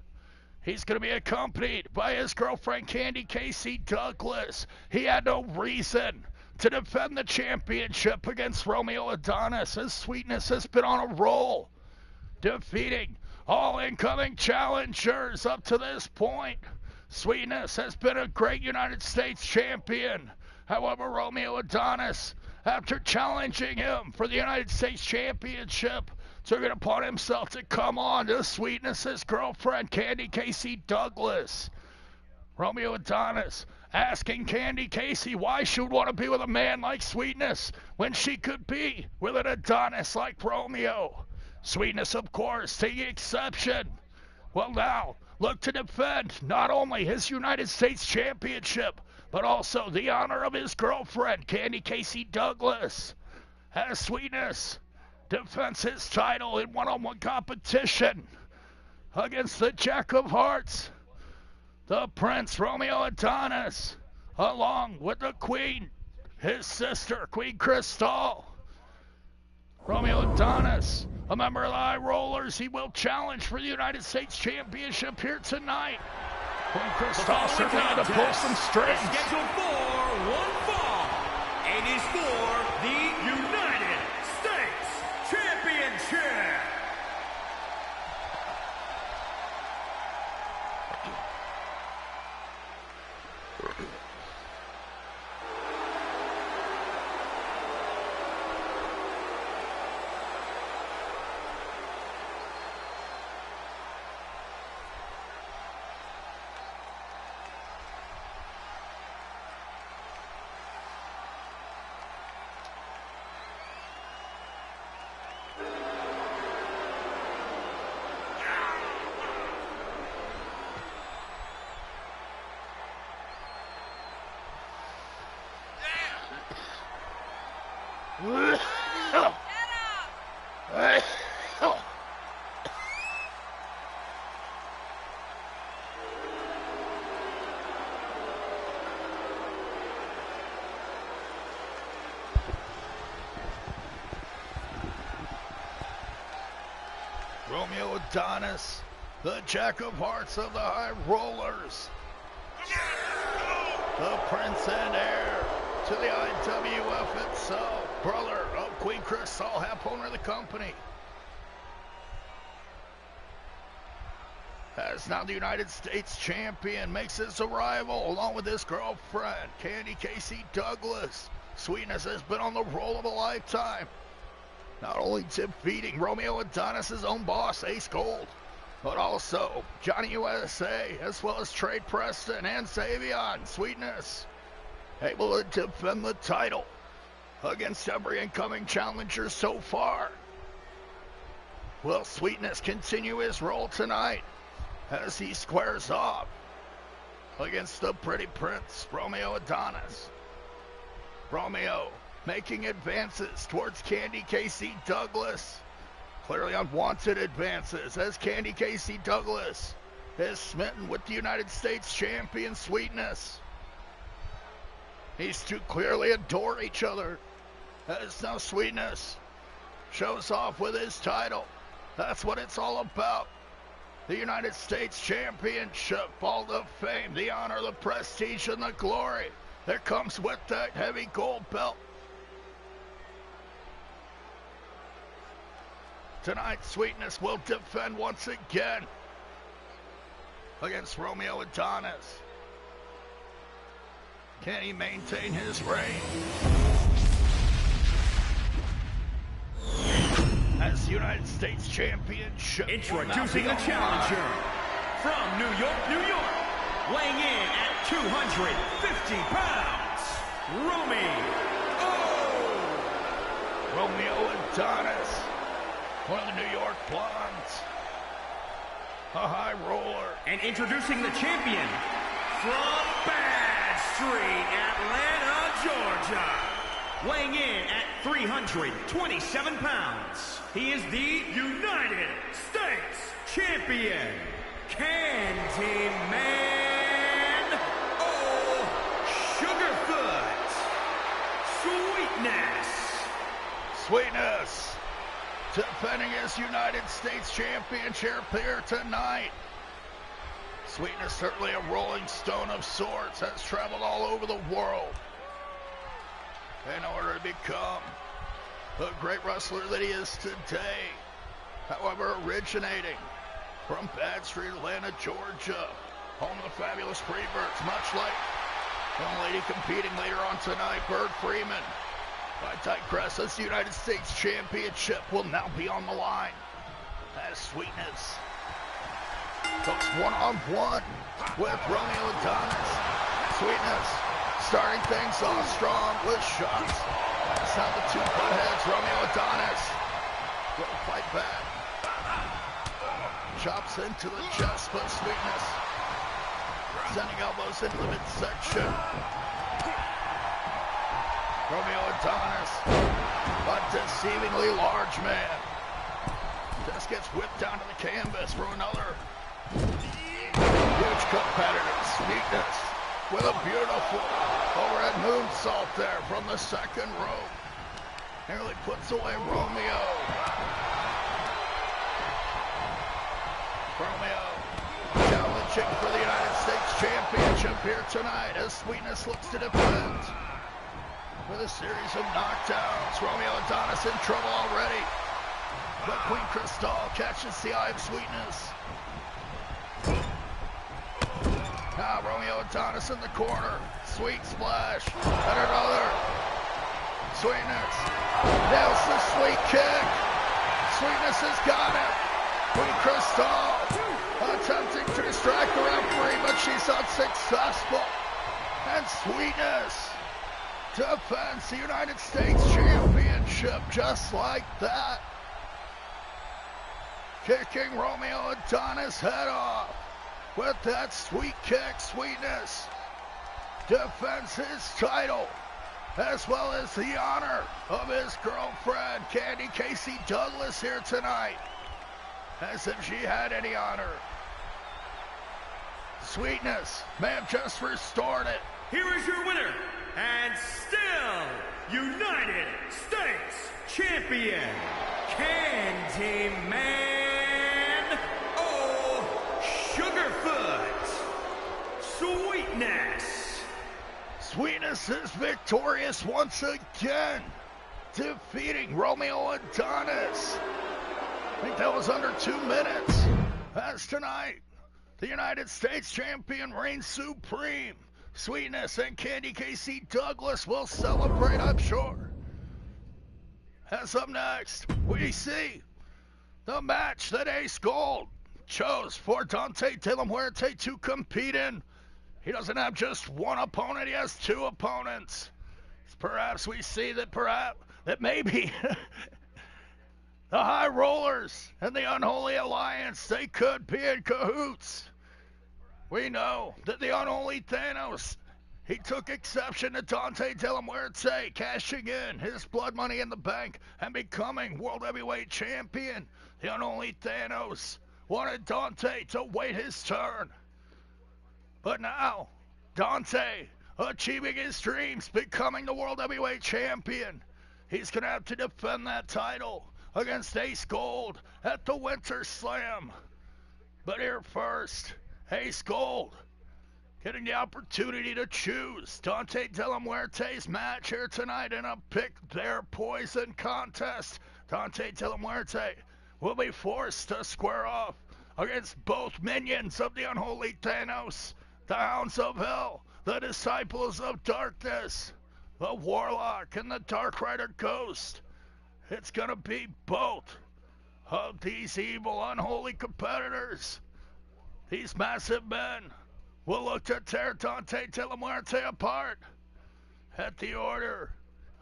he's going to be accompanied by his girlfriend, Candy Casey Douglas. He had no reason to defend the championship against Romeo Adonis, as Sweetness has been on a roll, defeating all incoming challengers up to this point. Sweetness has been a great United States champion. However, Romeo Adonis, after challenging him for the United States Championship, took it upon himself to come on to Sweetness's girlfriend, Candy Casey Douglas. Romeo Adonis asking Candy Casey why she would want to be with a man like Sweetness when she could be with an Adonis like Romeo. Sweetness, of course, taking exception. Will now look to defend not only his United States Championship, but also the honor of his girlfriend, Candy Casey Douglas. As Sweetness defends his title in one-on-one competition against the Jack of Hearts, the Prince Romeo Adonis, along with the Queen, his sister, Queen Crystal. Romeo Adonis, a member of the High Rollers, he will challenge for the United States Championship here tonight. Queen Crystal certainly had to pull some strings. Scheduled for one fall. It is for the United States Championship. Romeo Adonis, the Jack of Hearts of the High Rollers, the Prince and Heir to the IWF itself, brother of Queen Crystal, half owner of the company, as now the United States Champion makes his arrival along with his girlfriend, Candy Casey Douglas. Sweetness has been on the roll of a lifetime, not only defeating Romeo Adonis' own boss, Ace Gold, but also Johnny USA, as well as Trade Preston and Savion Sweetness, able to defend the title against every incoming challenger so far. Will Sweetness continue his role tonight as he squares off against the pretty prince, Romeo Adonis? Romeo making advances towards Candy Casey Douglas. Clearly unwanted advances as Candy Casey Douglas is smitten with the United States champion Sweetness. These two clearly adore each other as now Sweetness shows off with his title. That's what it's all about. The United States Championship, all the fame, the honor, the prestige, and the glory that comes with that heavy gold belt. Tonight, Sweetness will defend once again against Romeo Adonis. Can he maintain his reign as the United States Championship? Introducing the challenger from New York, New York, weighing in at 250 pounds, Romeo Adonis, one of the New York Blondes, a high roller. And introducing the champion from Bad Street, Atlanta, Georgia, weighing in at 327 pounds. He is the United States Champion, Candyman Sugarfoot Sweetness defending his United States Championship here tonight. Sweetness, certainly a rolling stone of sorts, has traveled all over the world in order to become the great wrestler that he is today. However, originating from Bad Street, Atlanta, Georgia, home of the fabulous Freebirds, much like the lady competing later on tonight, Bird Freeman. I digress, as the United States Championship will now be on the line as Sweetness goes one-on-one with Romeo Adonis. Sweetness starting things off strong with shots. That's how the two butt heads. Romeo Adonis will fight back. Chops into the chest, but Sweetness sending elbows into the midsection. Romeo Adonis, a deceivingly large man, just gets whipped down to the canvas for another huge competitor. Sweetness with a beautiful overhead moonsault there from the second rope. Nearly puts away Romeo. Romeo challenging for the United States Championship here tonight as Sweetness looks to defend. With a series of knockdowns, Romeo Adonis in trouble already. But Queen Crystal catches the eye of Sweetness. Now Romeo Adonis in the corner. Sweet splash. And another. Sweetness nails the sweet kick. Sweetness has got it. Queen Crystal attempting to distract the referee, but she's unsuccessful. And Sweetness defends the United States Championship just like that. Kicking Romeo Adonis' head off with that sweet kick. Sweetness defends his title as well as the honor of his girlfriend, Candy Casey Douglas, here tonight. As if she had any honor. Sweetness may have just restored it. Here is your winner, and still United States Champion, Candyman Sugarfoot Sweetness. Sweetness is victorious once again, defeating Romeo Adonis. I think that was under 2 minutes. As tonight, the United States Champion reigns supreme. Sweetness and Candy Casey Douglas will celebrate, I'm sure. As up next, we see the match that Ace Gold chose for Dante De La Muerte to compete in. He doesn't have just one opponent, he has two opponents. Perhaps we see that maybe the High Rollers and the Unholy Alliance, they could be in cahoots. We know that the Unholy Thanos, he took exception to Dante De La Muerte cashing in his blood money in the bank and becoming World Heavyweight Champion. The Unholy Thanos wanted Dante to wait his turn. But now, Dante, achieving his dreams, becoming the World Heavyweight Champion, he's going to have to defend that title against Ace Gold at the Winter Slam. But here first, Ace Gold getting the opportunity to choose Dante De La Muerte's match here tonight in a Pick Their Poison contest. Dante De La Muerte will be forced to square off against both minions of the Unholy Thanos, the Hounds of Hell, the Disciples of Darkness, the Warlock, and the Dark Rider Ghost. It's gonna be both of these evil, unholy competitors. These massive men will look to tear Dante De La Muerte apart at the order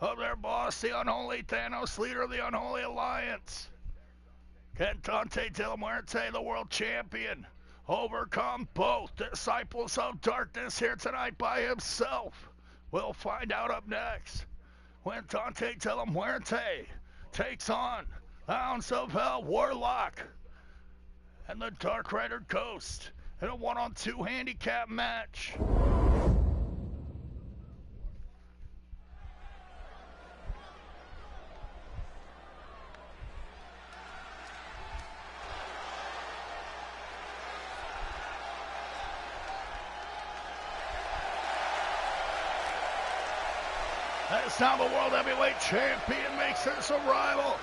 of their boss, the Unholy Thanos, leader of the Unholy Alliance. Can Dante De La Muerte, the world champion, overcome both Disciples of Darkness here tonight by himself? We'll find out up next when Dante De La Muerte takes on the Hounds of Hell, Warlock, and the Dark Rider Ghost in a 1-on-2 handicap match. As now the World Heavyweight Champion makes his arrival,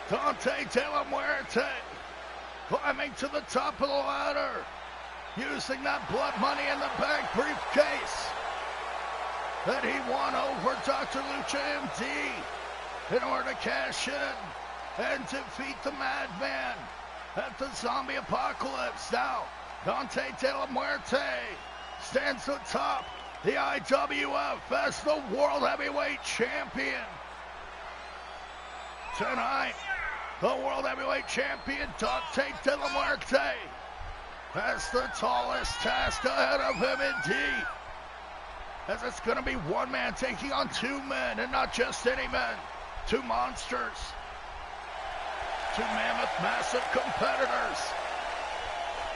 Dante De La Muerte climbing to the top of the ladder, using that blood money in the bank briefcase that he won over Dr. Lucha MD in order to cash in and defeat the Madman at the Zombie Apocalypse. Now, Dante De La Muerte stands atop the IWF as the World Heavyweight Champion. Tonight, the World Heavyweight Champion, Dante De La Muerte, has the tallest task ahead of him indeed, as it's going to be one man taking on two men, and not just any men, two monsters, two mammoth massive competitors,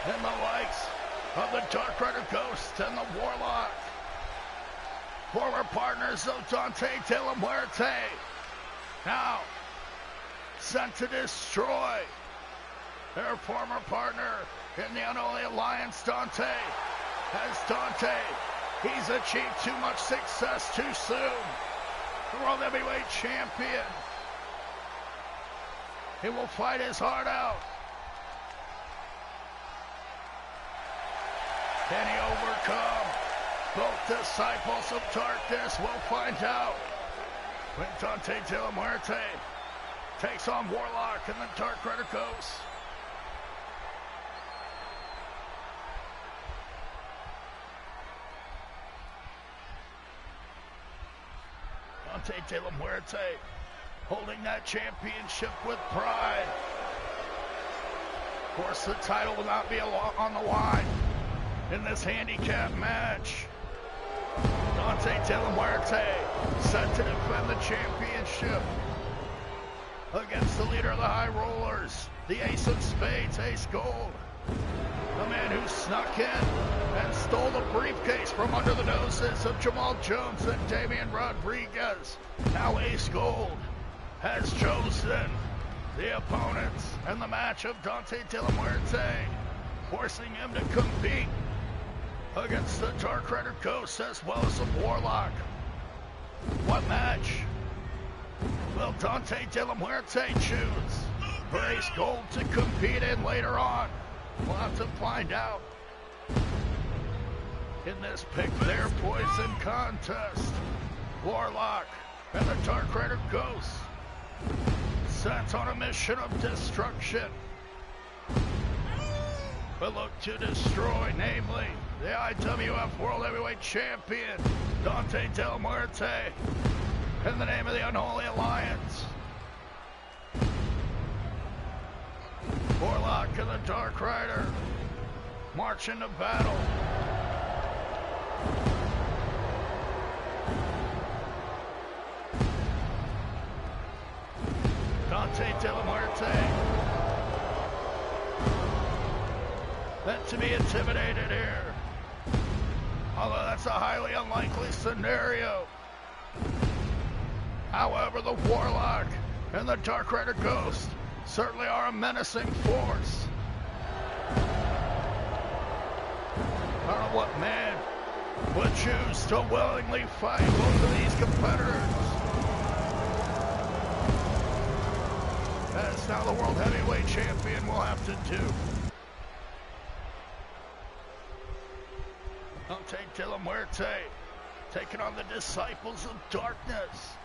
and the likes of the Dark Rider Ghost and the Warlock, former partners of Dante De La Muerte, now sent to destroy their former partner in the Unholy Alliance, Dante. As Dante, he's achieved too much success too soon. The World Heavyweight Champion. He will fight his heart out. Can he overcome both Disciples of Darkness? We'll find out when Dante De La Muerte takes on Warlock and the Dark Rider Ghost. Dante De La Muerte holding that championship with pride. Of course, the title will not be on the line in this handicap match. Dante De La Muerte set to defend the championship against the leader of the High Rollers, the Ace of Spades, Ace Gold. The man who snuck in and stole the briefcase from under the noses of Jamal Jones and Damian Rodriguez. Now Ace Gold has chosen the opponents and the match of Dante De La Muerte, forcing him to compete against the Dark Rider Ghost as well as the Warlock. What match will Dante De La Muerte choose for Ace Gold to compete in later on? We'll have to find out in this Pick Their Poison contest. Warlock and the Dark Rider Ghost sent on a mission of destruction. but look to destroy, namely the IWF World Heavyweight Champion, Dante De La Muerte, in the name of the Unholy Alliance. Warlock and the Dark Rider march into battle. Dante De La Muerte meant to be intimidated here, although that's a highly unlikely scenario. However, the Warlock and the Dark Rider Ghost certainly are a menacing force. I don't know what man would choose to willingly fight both of these competitors. As now the World Heavyweight Champion will have to do. Dante De La Muerte taking on the Disciples of Darkness.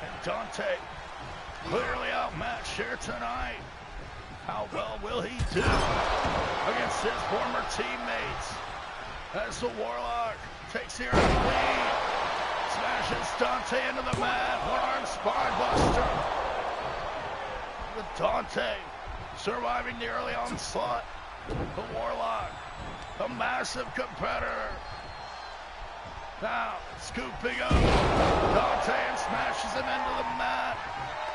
And Dante clearly outmatched here tonight. How well will he do against his former teammates? As the Warlock takes the early lead, smashes Dante into the mat, one-arm spine buster. The Dante surviving the early onslaught. The Warlock, a massive competitor. Now, scooping up Dante and smashes him into the mat.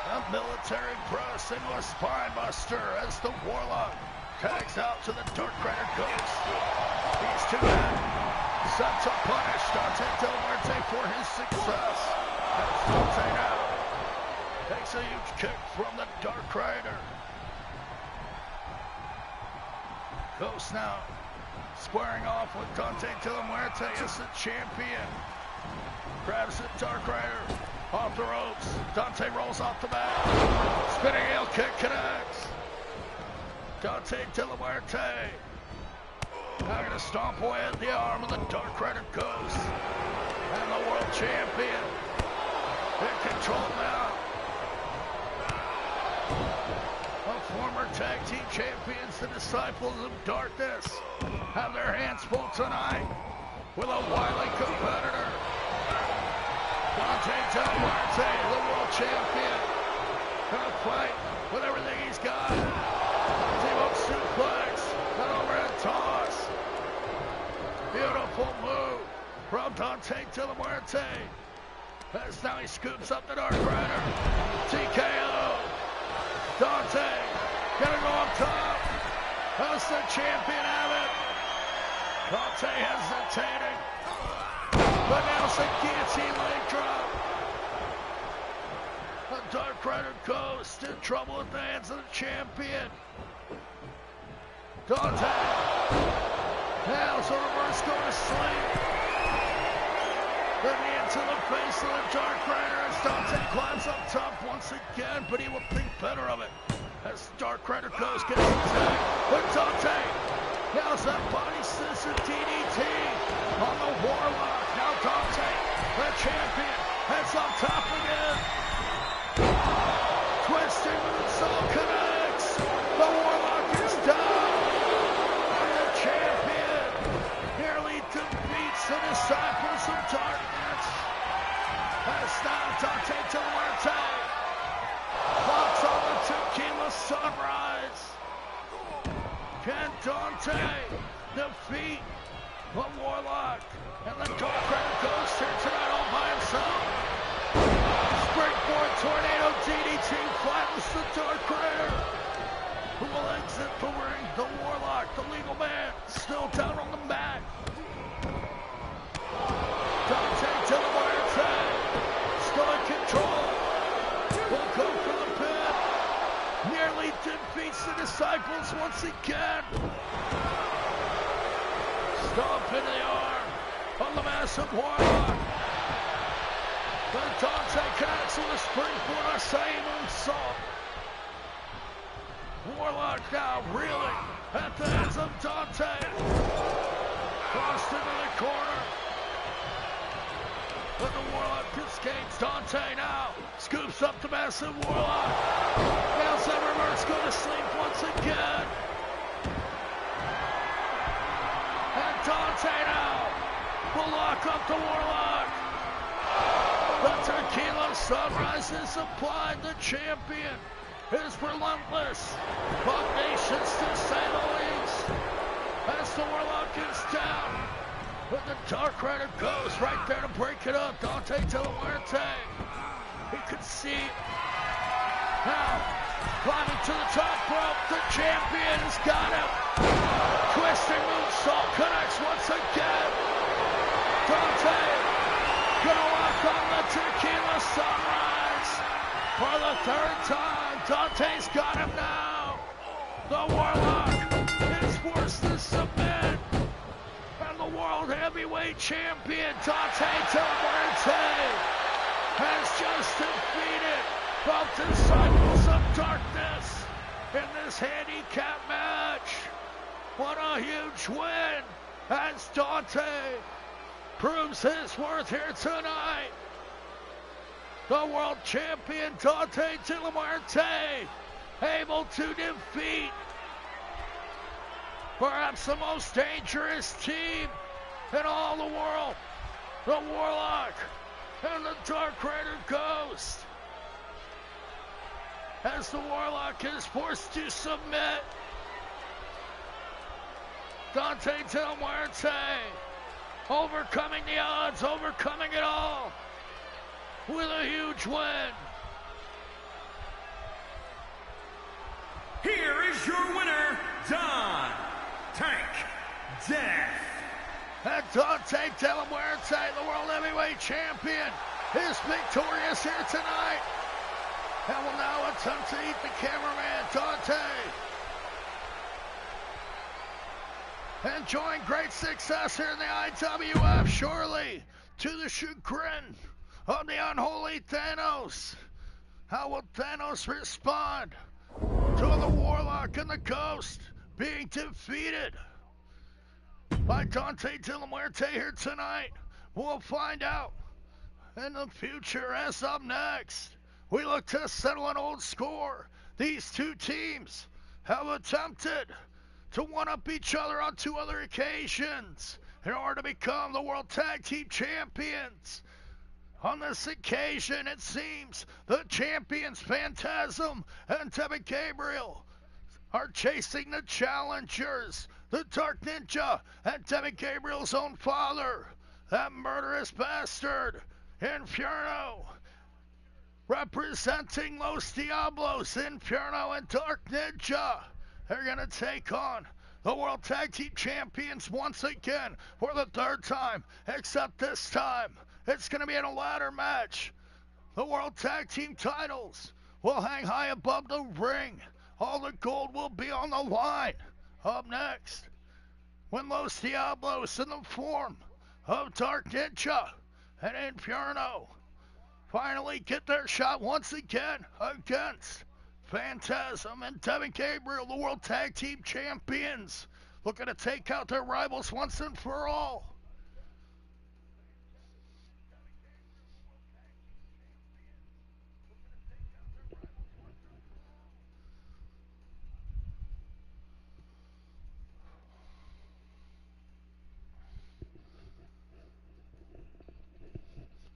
A military press into a spine buster as the Warlock tags out to the Dark Rider Ghost. These two men set to punish Dante De La Muerte for his success. As Dante now takes a huge kick from the Dark Rider. Ghost now squaring off with Dante De La Muerte as the champion. Grabs the Dark Rider off the ropes. Dante rolls off the mat. Spinning heel kick connects. Dante De La Muerte now gonna stomp away at the arm of the Dark Rider Ghost. And the world champion in control now. Former tag team champions, the Disciples of Darkness, have their hands full tonight with a wily competitor. Dante De La Muerte, the world champion, gonna fight with everything he's got. Team-up suplex, an overhead toss. Beautiful move from Dante De La Muerte. As now he scoops up the Dark Rider. TKO. Dante gonna go up top. How's the champion have it? Dante hesitating. But now it's a guillotine leg drop. The Dark Rider Ghost in trouble at the hands of the champion. Dante. Now's a reverse go to sleep. The knee into the face of the Dark Rider as Dante climbs up top once again, but he will think better of it. As Dark Rider Ghost gets attacked, but Dante now's that body scissor DDT on the Warlock. Now Dante, the champion, heads up top again. Twisting moonsault connects. The Warlock is down. And the champion nearly defeats the Disciples of Darkness. As now Dante De La Muerte locks on the Tequila Sunrise. Can Dante defeat the Warlock and the Dark Rider Ghost here tonight all by himself? Springboard Tornado DDT flattens the Dark Rider, who will exit the ring. The Warlock, the legal man, still down on the mat. Dante De La Muerte still in control. Will go for the pin. Nearly defeats the Disciples once again. Stomp into the arm of the massive Warlock. But Dante connects with a springboard Asai moonsault. Warlock now reeling at the hands of Dante. Crossed into the corner. But the Warlock escapes. Dante now scoops up the massive Warlock. Nails that reverse go to sleep once again. And Dante now will lock up the Warlock. The Tequila Sunrise is applied. The champion is relentless. Nations to say the least. As the Warlock is down. But the Dark Rider goes right there to break it up. Dante de la Muerte. He can see. Now, climbing to the top rope. The champion has got him. Twisting moonsault connects once again. Dante gonna walk on the Tequila Sunrise for the third time. Dante's got him now. The Warlock is forced to submit. And the World Heavyweight Champion, Dante de la Muerte, has just defeated both Disciples of Darkness in this handicap match. What a huge win as Dante proves his worth here tonight. The world champion Dante de la Muerte able to defeat perhaps the most dangerous team in all the world, the Warlock and the Dark Rider Ghost. As the Warlock is forced to submit, Dante de la Muerte overcoming the odds, overcoming it all with a huge win. Here is your winner, Don Tank Death. And Dante de la Muerte, the World Heavyweight Champion, is victorious here tonight. And will now attempt to eat the cameraman, Dante. Enjoying great success here in the IWF, surely to the chagrin of the unholy Thanos. How will Thanos respond to the Warlock and the Ghost being defeated by Dante de la Muerte here tonight? We'll find out in the future. As up next, we look to settle an old score. These two teams have attempted to one-up each other on two other occasions in order to become the World Tag Team Champions. On this occasion, it seems the champions Phantasm and Devin Gabriel are chasing the challengers, the Dark Ninja and Devin Gabriel's own father, that murderous bastard, Inferno. Representing Los Diablos, Inferno and Dark Ninja. They're going to take on the World Tag Team Champions once again for the third time, except this time it's going to be in a ladder match. The World Tag Team titles will hang high above the ring. All the gold will be on the line. Up next, when Los Diablos in the form of Dark Ninja and Inferno finally get their shot once again against Phantasm and Devin Gabriel, the World Tag Team Champions, looking to take out their rivals once and for all.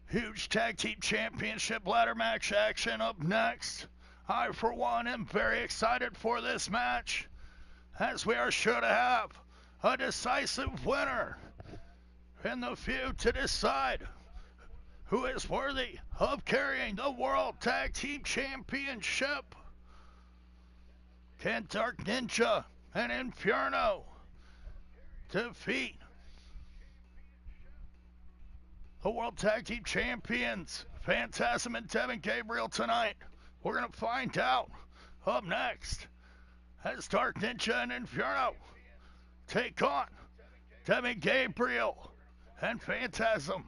Huge Tag Team Championship ladder match action up next. I, for one, am very excited for this match, as we are sure to have a decisive winner in the feud to decide who is worthy of carrying the World Tag Team Championship. Can Dark Ninja and Inferno defeat the World Tag Team Champions, Phantasm and Devin Gabriel, tonight? We're going to find out up next as Dark Ninja and Inferno take on Devin Gabriel and Phantasm.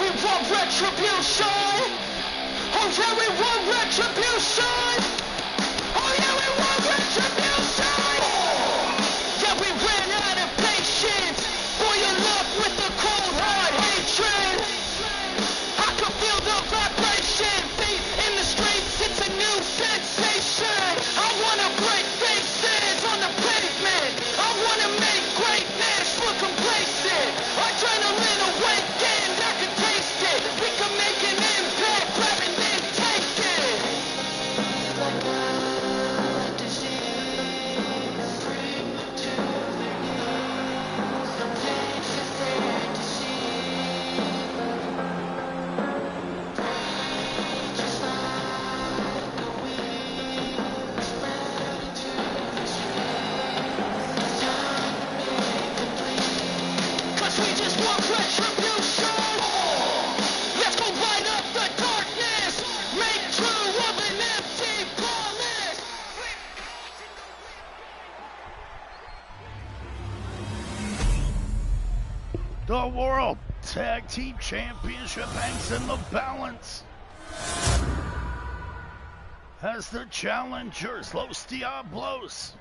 we want retribution. Oh yeah, we want retribution. Oh yeah, we want retribution. Yeah, we ran out of patience. Boil up with the cold hard hatred. I can feel the vibration. Feet in the streets, it's a new sensation. I wanna break faces on the pavement. I wanna make greatness look complacent. Adrenaline awakened, I can taste it. We can make an impact, grab and then take it. Like a disease, free to release. Taste of fantasy. Just like a weed, spread into the streets. Time to make them bleed. 'Cause we just want retribution. Let's go light up the darkness. Make true of an empty promise. The World Tag Team Championship hangs in the balance as the challengers, Los Diablos,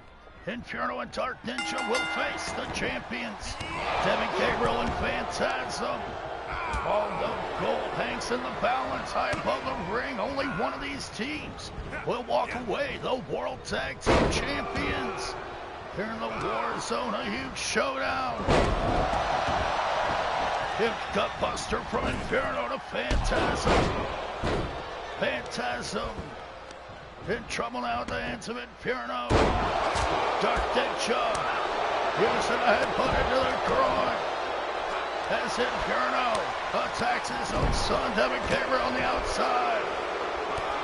Inferno and Dark Ninja will face the champions, Devin Gabriel and Phantasm. All the gold hangs in the balance high above the ring. Only one of these teams will walk away the World Tag Team Champions. Here in the War Zone, a huge showdown. Hip gut buster from Inferno to Phantasm. Phantasm in trouble now at the hands of Inferno. Dark Ninja using a headbutt into the groin as Inferno attacks his own son, Devin Gabriel, on the outside.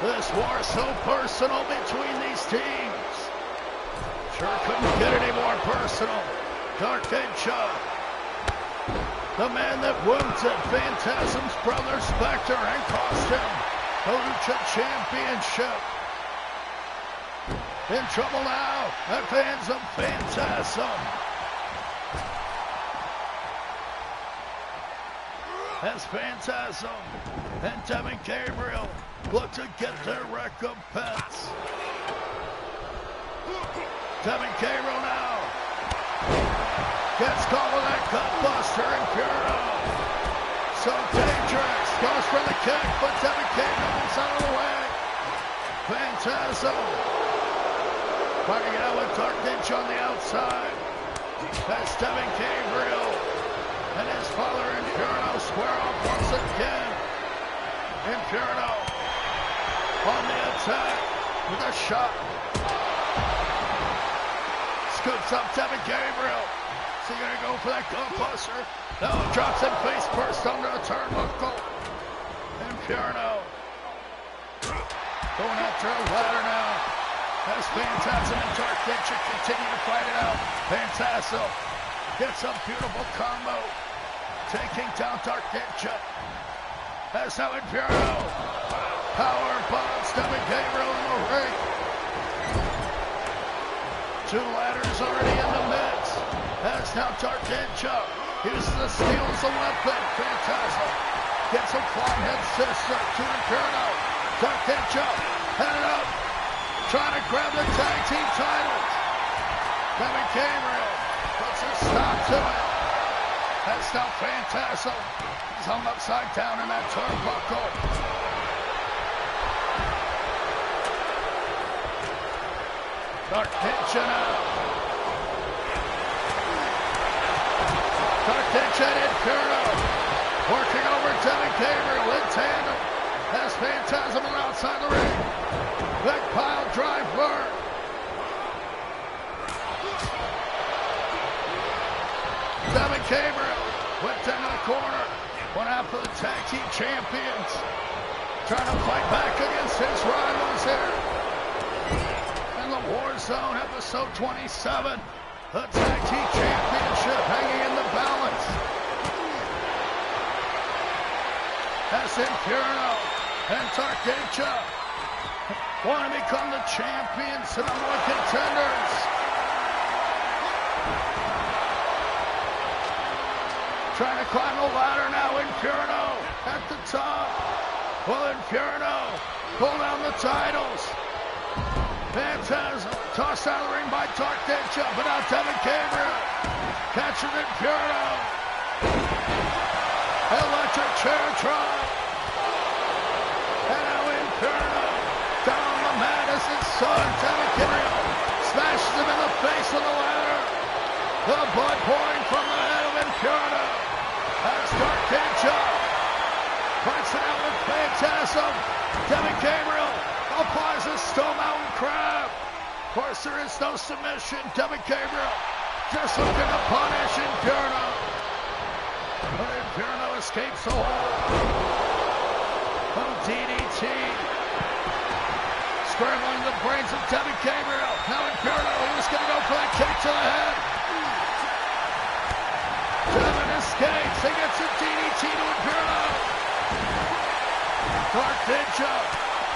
This war is so personal between these teams. Sure couldn't get any more personal. Dark Ninja, the man that wounded Phantasm's brother Spectre and cost him the Lucha Championship. In trouble now at the hands of Phantasm. As Phantasm and Devin Gabriel look to get their recompense. Devin Gabriel now gets caught with that gutbuster. Inferno so dangerous, goes for the kick, but Devin Gabriel is out of the way. Phantasm fighting it out with Dark Ninja on the outside. That's Devin Gabriel and his father Inferno square off once again. Inferno on the attack with a shot. Scoops up Devin Gabriel. Is he gonna go for that gutbuster? No, drops him face first under the turnbuckle. Inferno going after a ladder now. As Phantasm and Dark Ninja continue to fight it out. Phantasm gets a beautiful combo, taking down Dark Ninja. As now Inferno power bombs Devin Gabriel in the ring. Two ladders already in the mix. As now Dark Ninja uses the steel as a weapon. Phantasm gets a flying head sister to Inferno. Dark Ninja headed up, trying to grab the tag team titles. Devin Gabriel puts a stop to it. That's now Phantasm. He's hung upside down in that turnbuckle. Dark Ninja now. Dark Ninja and Inferno working over Devin Gabriel in tandem. As Phantasm is outside the ring. Big pile driver. Devin Gabriel whipped into the corner. One half of the tag team champions trying to fight back against his rivals here. In the War Zone, episode 27. The tag team championship hanging in the balance. As Inferno and Dark Ninja want to become the champions and number one contenders. Trying to climb the ladder now. Inferno at the top. Will Inferno pull down the titles? Phantasm tossed out of the ring by Dark Ninja, but now Devin Gabriel catches Inferno. Electric chair drop. And now Inferno down on the mat as his son, Devin Gabriel, smashes him in the face with the ladder. The blood pouring from the head of Inferno. As Dark Ninja fights it out with Phantasm. Devin Gabriel applies a Stone Mountain Crab. Of course, there is no submission. Devin Gabriel just looking to punish Inferno. But Inferno escapes the hold. DDT. Scrambling the brains of Devin Gabriel. Now Inferno, he was going to go for that kick to the head. Devin escapes. He gets a DDT to Inferno. Dark Ninja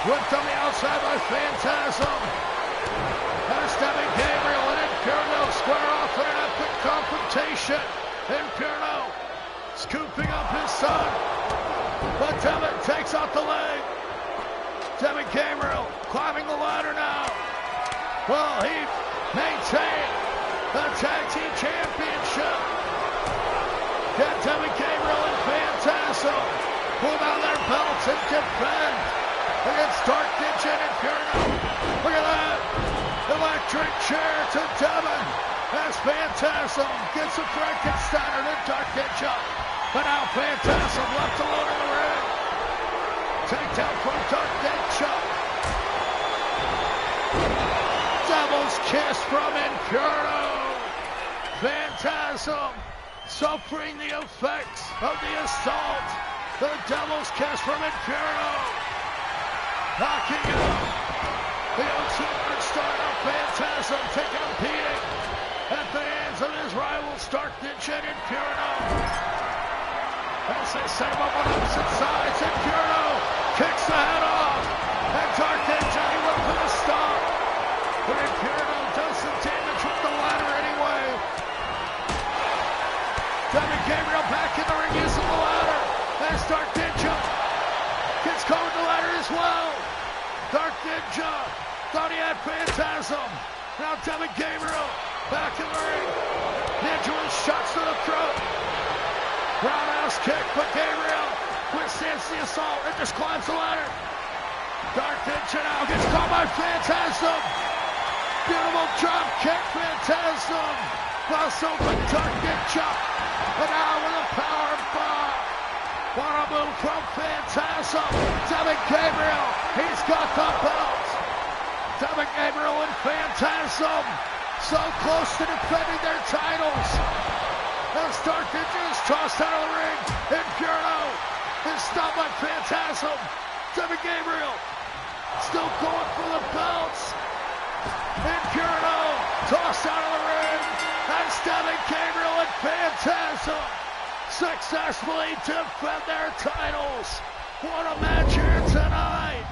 whipped on the outside by Phantasm. There's Devin Gabriel and Inferno square off in an epic confrontation. Inferno scooping up his son. But Devin takes out the leg. Devin Gabriel climbing the ladder now. Well, he maintained the Tag Team Championship. Get Devin Gabriel and Phantasm pull down their belts and defend against Dark Ninja and Inferno. Look at that. Electric chair to Devin as Phantasm gets a Frankensteiner to Dark Ninja. But now Phantasm left alone in the ring. Takedown from Dark Ninja. Devil's kiss from Inferno. Phantasm suffering the effects of the assault. The Devil's kiss from Inferno. Knocking out the ultimate star of Phantasm, taking a beating at the hands of his rivals Dark Ninja and Inferno. As they set him up on opposite sides, Inferno kicks the head off. And Dark Ninja, he went for the stop. But Inferno does some damage with the ladder anyway. Devin Gabriel back in the ring using the ladder. As Dark Ninja gets caught with the ladder as well. Dark Ninja thought he had Phantasm. Now Devin Gabriel back in the ring. Ninja with shots to the throat. Roundhouse kick, but Gabriel withstands the assault and just climbs the ladder. Dark Ninja now gets caught by Phantasm. Beautiful drop kick, Phantasm. Cross open, Dark Ninja. And now with a power bomb. What a move from Phantasm. Devin Gabriel, he's got the belt. Devin Gabriel and Phantasm so close to defending their titles. As Dark Ninja is tossed out of the ring. Inferno is stopped by Phantasm. Devin Gabriel still going for the belts. Inferno tossed out of the ring. As Devin Gabriel and Phantasm successfully defend their titles. What a match here tonight.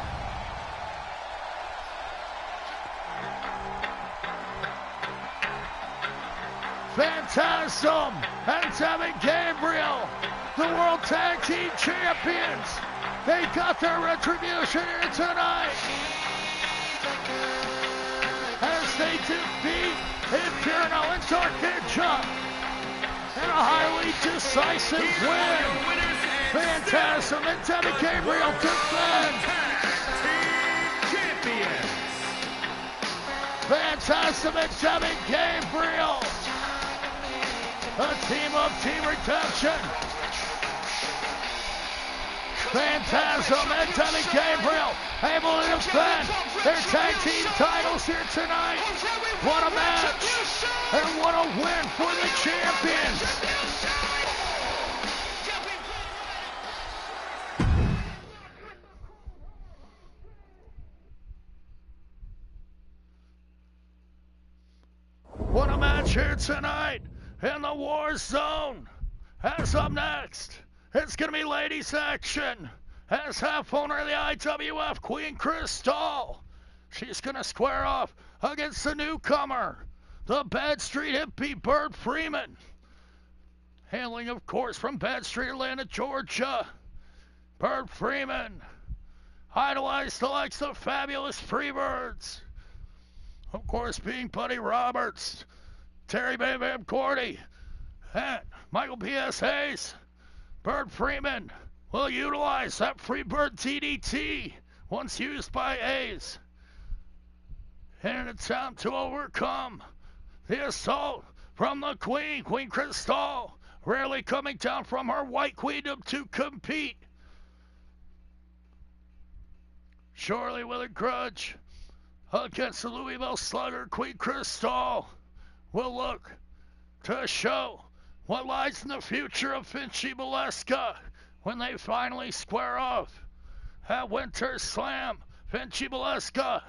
Phantasm and Devin Gabriel, the World Tag Team Champions. They got their retribution here tonight. As they defeat Inferno and Dark Ninja in a highly decisive win. Phantasm and Devin Gabriel defend. Champions. Phantasm and Devin Gabriel. A team of Team Redemption. Phantasm and Devin Gabriel able to defend their tag team titles here tonight. What a match and what a win for the champions. What a match here tonight in the War Zone. As up next, it's going to be ladies action. As half owner of the IWF, Queen Crystal. She's going to square off against the newcomer, the Bad Street Hippie Bird Freeman. Hailing, of course, from Bad Street, Atlanta, Georgia, Bert Freeman. Idolized the likes of Fabulous Freebirds. Of course, being Buddy Roberts, Terry Bam Bam Gordy, and Michael P.S. Hayes. Bert Freeman will utilize that Freebird DDT once used by Hayes in an attempt to overcome the assault from the Queen, Queen Crystal, rarely coming down from her White Queendom to compete. Surely with a grudge against the Louisville Slugger, Queen Crystal will look to show what lies in the future of Finchy Valeska when they finally square off at Winter Slam. Finchy Valeska,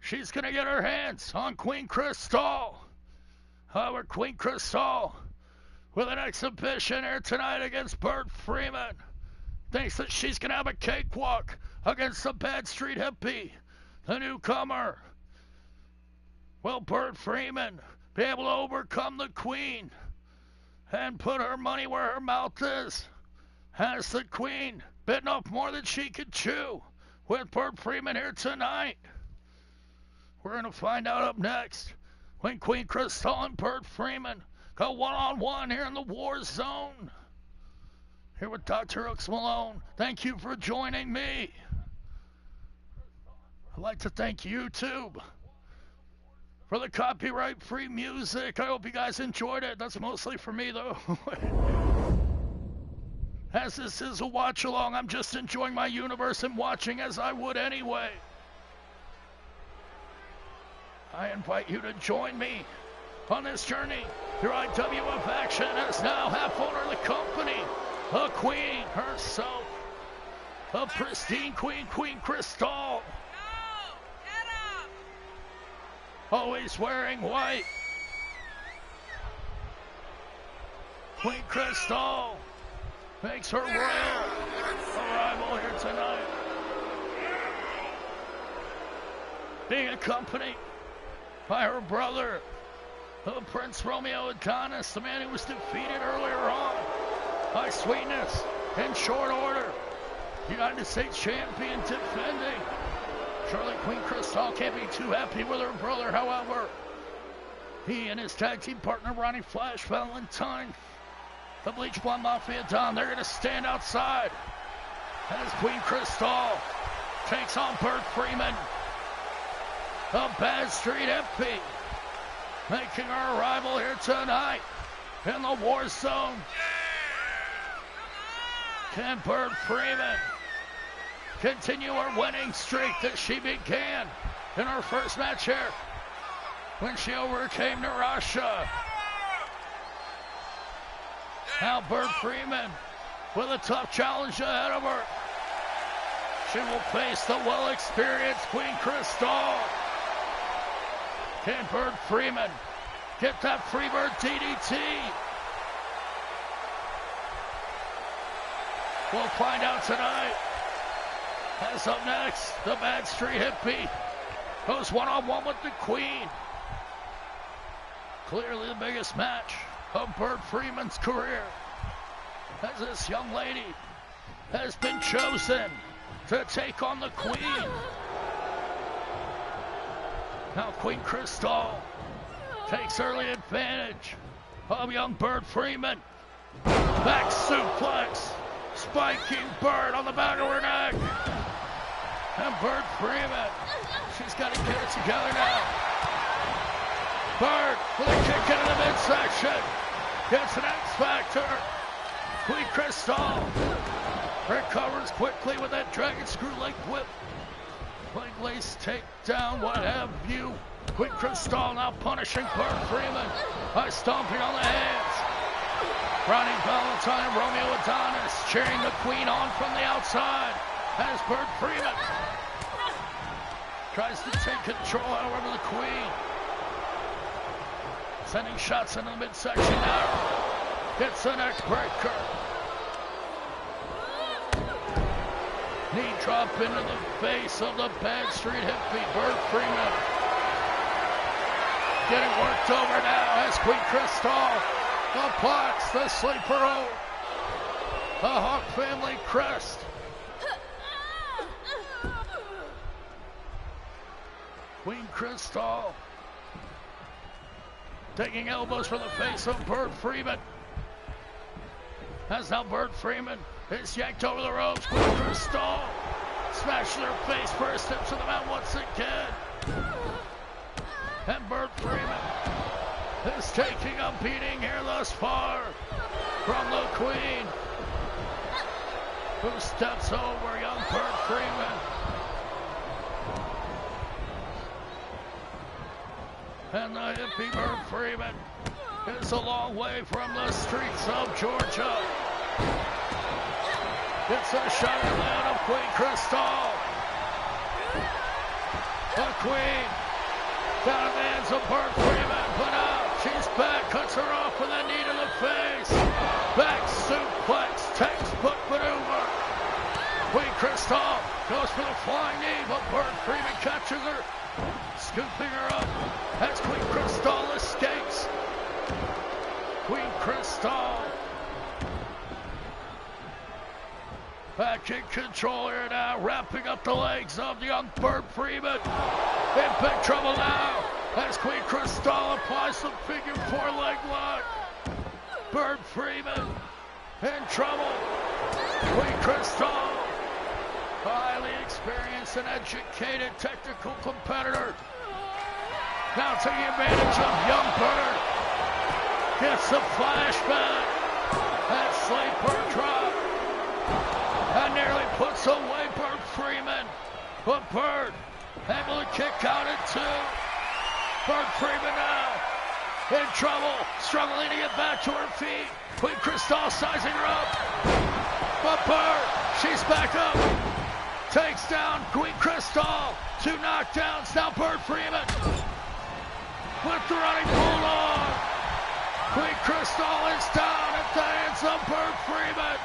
she's going to get her hands on Queen Crystal. However, Queen Crystal with an exhibition here tonight against Bert Freeman thinks that she's going to have a cakewalk against the Bad Street Hippie, the newcomer. Will Bert Freeman be able to overcome the Queen and put her money where her mouth is? Has the Queen bitten off more than she could chew with Bert Freeman here tonight? We're going to find out up next when Queen Crystal and Bert Freeman go one-on-one here in the War Zone. Here with DrHooksMalone. Thank you for joining me. I'd like to thank YouTube for the copyright-free music. I hope you guys enjoyed it. That's mostly for me, though. As this is a watch-along, I'm just enjoying my universe and watching as I would anyway. I invite you to join me on this journey through IWF action as now half-owner of the company, the Queen herself, the pristine Queen, Queen Crystal. Always wearing white. Queen Crystal makes her royal arrival here tonight, being accompanied by her brother, Prince Romeo Adonis, the man who was defeated earlier on by Sweetness in short order, United States champion defending. Surely Queen Crystal can't be too happy with her brother, however. He and his tag team partner, Ronnie Flash Valentine, the Bleach Blonde Mafia Don, they're going to stand outside as Queen Crystal takes on Bert Freeman, the Bad Street Hippie, making her arrival here tonight in the War Zone. Can Bert Freeman continue her winning streak that she began in her first match here when she overcame Narasha? Now Bert Freeman with a tough challenge ahead of her. She will face the well-experienced Queen Crystal. Can Bert Freeman get that Freebird DDT? We'll find out tonight. As up next, the Bad Street Hippie goes one-on-one with the Queen. Clearly the biggest match of Bert Freeman's career, as this young lady has been chosen to take on the Queen. Now Queen Crystal takes early advantage of young Bert Freeman. Back suplex, spiking Bert on the back of her neck. And Bert Freeman, she's got to get it together now. Bert with a kick into the midsection. Gets an X Factor. Queen Crystal recovers quickly with that dragon screw leg whip. Leg lace takedown, what have you. Queen Crystal now punishing Bert Freeman by stomping on the hands. Ronnie Valentine and Romeo Adonis cheering the Queen on from the outside as Bert Freeman tries to take control, however, the Queen sending shots into the midsection now. Hits a neck breaker. Knee drop into the face of the Bad Street Hippie, Bert Freeman. Getting worked over now as Queen Crystal Applies the sleeper hold. The Hawk family crest. Queen Crystal taking elbows for the face of Bert Freeman. As now Bert Freeman is yanked over the ropes. Queen Crystal smashes her face first, steps to the mat once again. And Bert Freeman is taking a beating here thus far from the Queen, who steps over young Bert Freeman. And the hippie Bert Freeman is a long way from the streets of Georgia. It's a shot in the head of Queen Crystal. The Queen down in the hands of Bert Freeman, but out. She's back, cuts her off with a knee to the face. Back suplex, textbook maneuver. Queen Crystal goes for the flying knee, but Bert Freeman catches her, scooping her up as Queen Crystal escapes. Queen Crystal back in control here now, wrapping up the legs of young Bert Freeman. In big trouble now as Queen Crystal applies the figure four leg lock. Bert Freeman in trouble. Queen Crystal, a highly experienced and educated technical competitor, now taking advantage of young Bert. Gets a flashback and sleeper drop. And nearly puts away Bert Freeman. But Bert able to kick out at two. Bert Freeman now in trouble, struggling to get back to her feet. Queen Crystal sizing her up. But Bert, she's back up. Takes down Queen Crystal. 2 knockdowns. Now Bert Freeman with the running bulldog. Queen Crystal is down at the hands of Bert Freeman.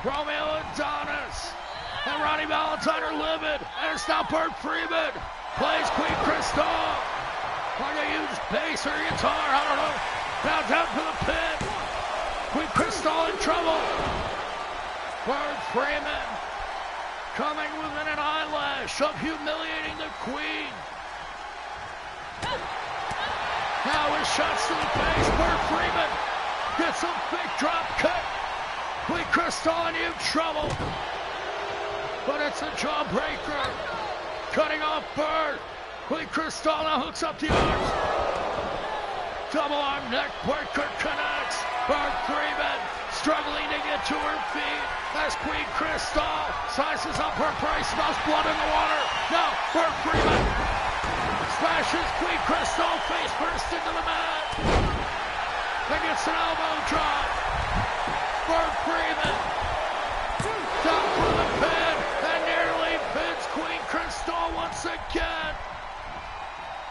Romeo Adonis and Ronnie Valentine are livid, and it's now Bert Freeman plays Queen Crystal like a huge bass or guitar, I don't know. Now down to the pin. Queen Crystal in trouble. Bert Freeman coming within an eyelash of humiliating the Queen. Now with shots to the face, Bert Freeman gets a big drop cut. Queen Crystal in huge trouble. But it's a jawbreaker. Cutting off Bert. Queen Crystal now hooks up the arms. Double arm neck breaker connects. Bert Freeman struggling to get to her feet as Queen Crystal sizes up her prey, smells blood in the water. Now Bert Freeman smashes Queen Crystal face first into the mat. And gets an elbow drop. Bert Freeman down for the pin and nearly pins Queen Crystal once again.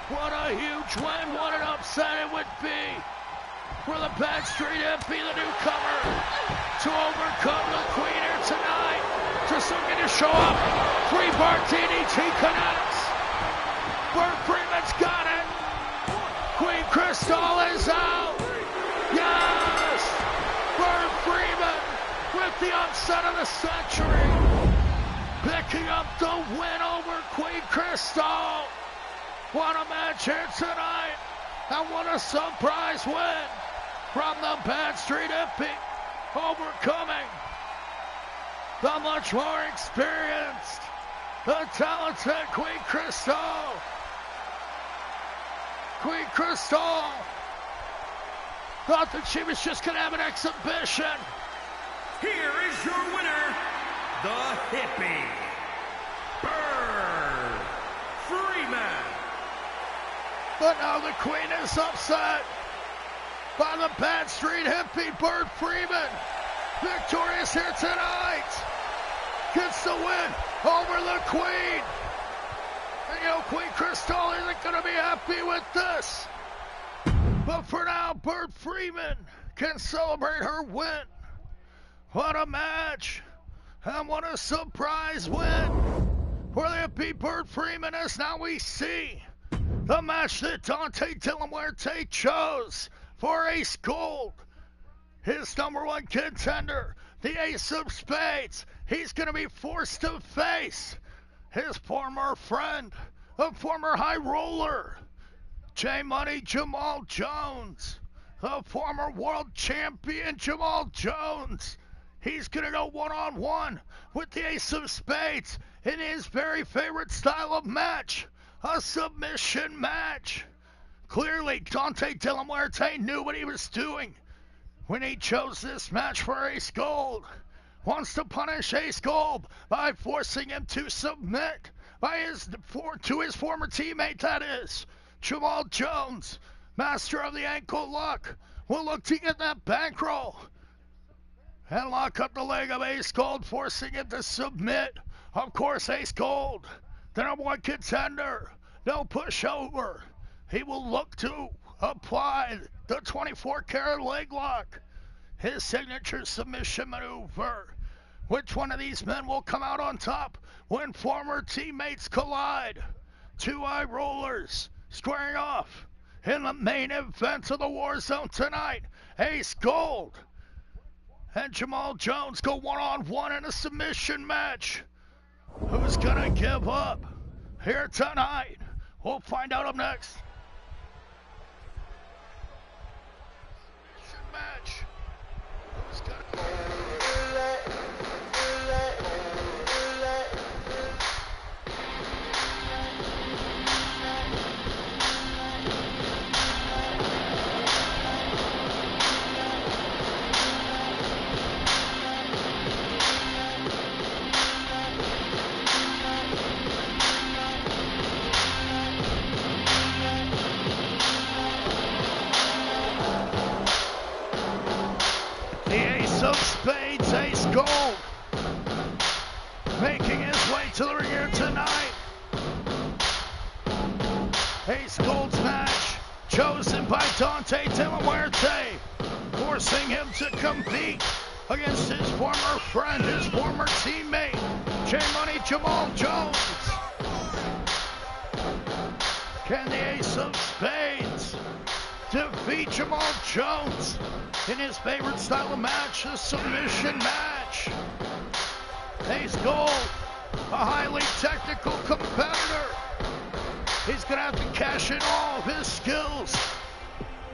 What a huge win, what an upset it would be for the Backstreet Hippie, the newcomer, to overcome the Queen here tonight. Just looking to show up. 3-bar DDT connects. Bert Freeman's got it. Queen Crystal is out. Yes! Bert Freeman with the upset of the century. Picking up the win over Queen Crystal. What a match here tonight. And what a surprise win from the Backstreet Hippie. Overcoming the much more experienced, the talented Queen Crystal. Queen Crystal thought that she was just going to have an exhibition. Here is your winner, the Hippie, Bert Freeman. But now the Queen is upset by the Backstreet Hippie, Bert Freeman. Victorious here tonight. Gets the win over the Queen. And you know, Queen Crystal isn't going to be happy with this. But for now, Bert Freeman can celebrate her win. What a match. And what a surprise win for the Hippie Bert Freeman, as now we see the match that Dante Dillamuerte chose for Ace Gold. His #1 contender, the Ace of Spades. He's going to be forced to face his former friend, a former high roller, J-Money Jamal Jones, a former world champion Jamal Jones. He's going to go one-on-one with the Ace of Spades in his very favorite style of match, a submission match. Clearly, Dante De La Muerte knew what he was doing when he chose this match for Ace Gold. Wants to punish Ace Gold by forcing him to submit to his former teammate, that is, Jamal Jones. Master of the ankle lock will look to get that bankroll and lock up the leg of Ace Gold, forcing him to submit. Of course, Ace Gold, the #1 contender, no pushover. He will look to apply the 24-karat leg lock, his signature submission maneuver. Which one of these men will come out on top when former teammates collide? Two eye rollers squaring off in the main event of the War Zone tonight. Ace Gold and Jamal Jones go one-on-one in a submission match. Who's gonna give up here tonight? We'll find out up next. Submission match. Who's gonna... Spades, Ace Gold, making his way to the ring here tonight. Ace Gold's match, chosen by Dante De La Muerte, forcing him to compete against his former friend, his former teammate, J-Money Jamal Jones. Can the Ace of Spades defeat Jamal Jones in his favorite style of match, a submission match? Ace Gold, a highly technical competitor. He's going to have to cash in all of his skills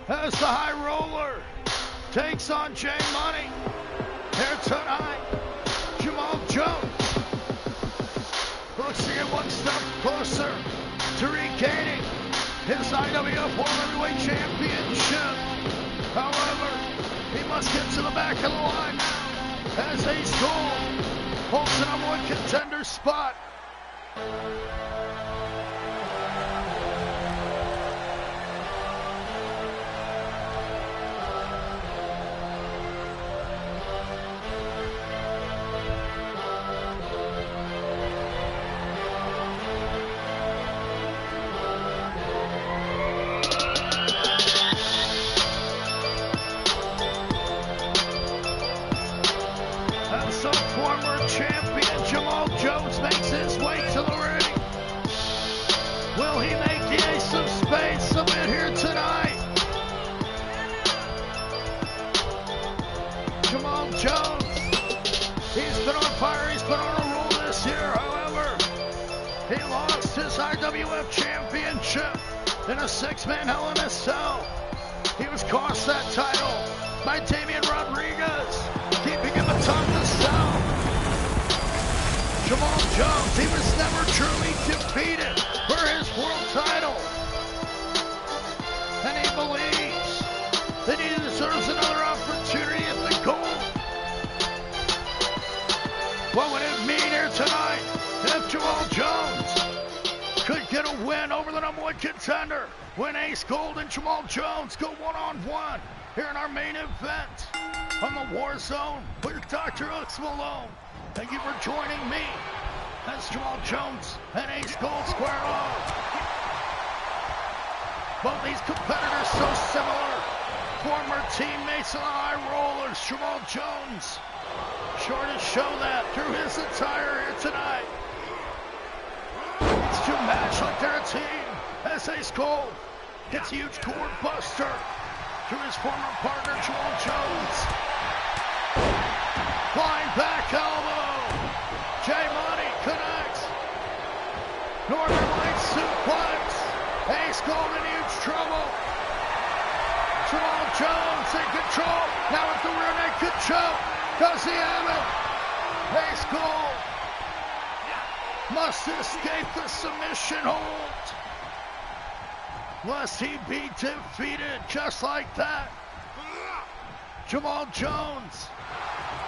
as the high roller takes on J-Money here tonight. Jamal Jones looks to get one step closer to regaining his IWF World Heavyweight Championship. However, he must get to the back of the line now as Ace Gold holds the #1 contender spot. Former champion Jamal Jones makes his way to the ring. Will he make the Ace of Spades submit here tonight? Jamal Jones, he's been on fire, he's been on a roll this year. However, he lost his IWF championship in a 6-man Hell in a Cell. He was cost that title by Damian Rodriguez, keeping him atop the cell. Jamal Jones, he was never truly defeated for his world title. And he believes that he deserves another opportunity at the gold. What would it mean here tonight if Jamal Jones could get a win over the #1 contender when Ace Gold and Jamal Jones go one-on-one here in our main event on the War Zone with DrHooksMalone. Thank you for joining me as Jamal Jones and Ace Gold square off. Both these competitors so similar. Former teammates of the High Rollers. Jamal Jones sure to show that through his attire here tonight. It's to match like they're a team as Ace Gold gets a huge cord buster. to his former partner, Jamal Jones. Flying back elbow. Jay Money connects. Northern Light suplex. Ace Gold in huge trouble. Jamal Jones in control. Now with the rear naked choke. Does he have it? Ace Gold must escape the submission hold, lest he be defeated just like that. Jamal Jones,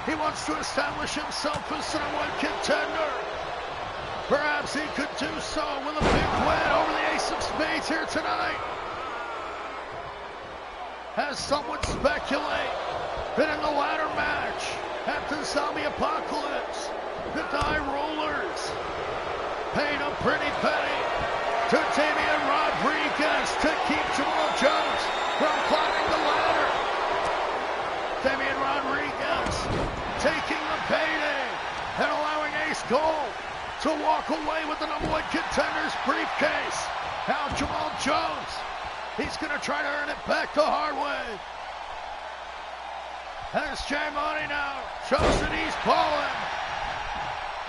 he wants to establish himself as the #1 contender. Perhaps he could do so with a big win over the Ace of Spades here tonight. As some would speculate, that in the ladder match at the Zombie Apocalypse, that the High Rollers paid a pretty penny to Damian Rodriguez to keep Jamal Jones from climbing the ladder. Damian Rodriguez taking the payday and allowing Ace Gold to walk away with the #1 contender's briefcase. Now Jamal Jones, he's going to try to earn it back the hard way. As Jay Money now shows that he's balling.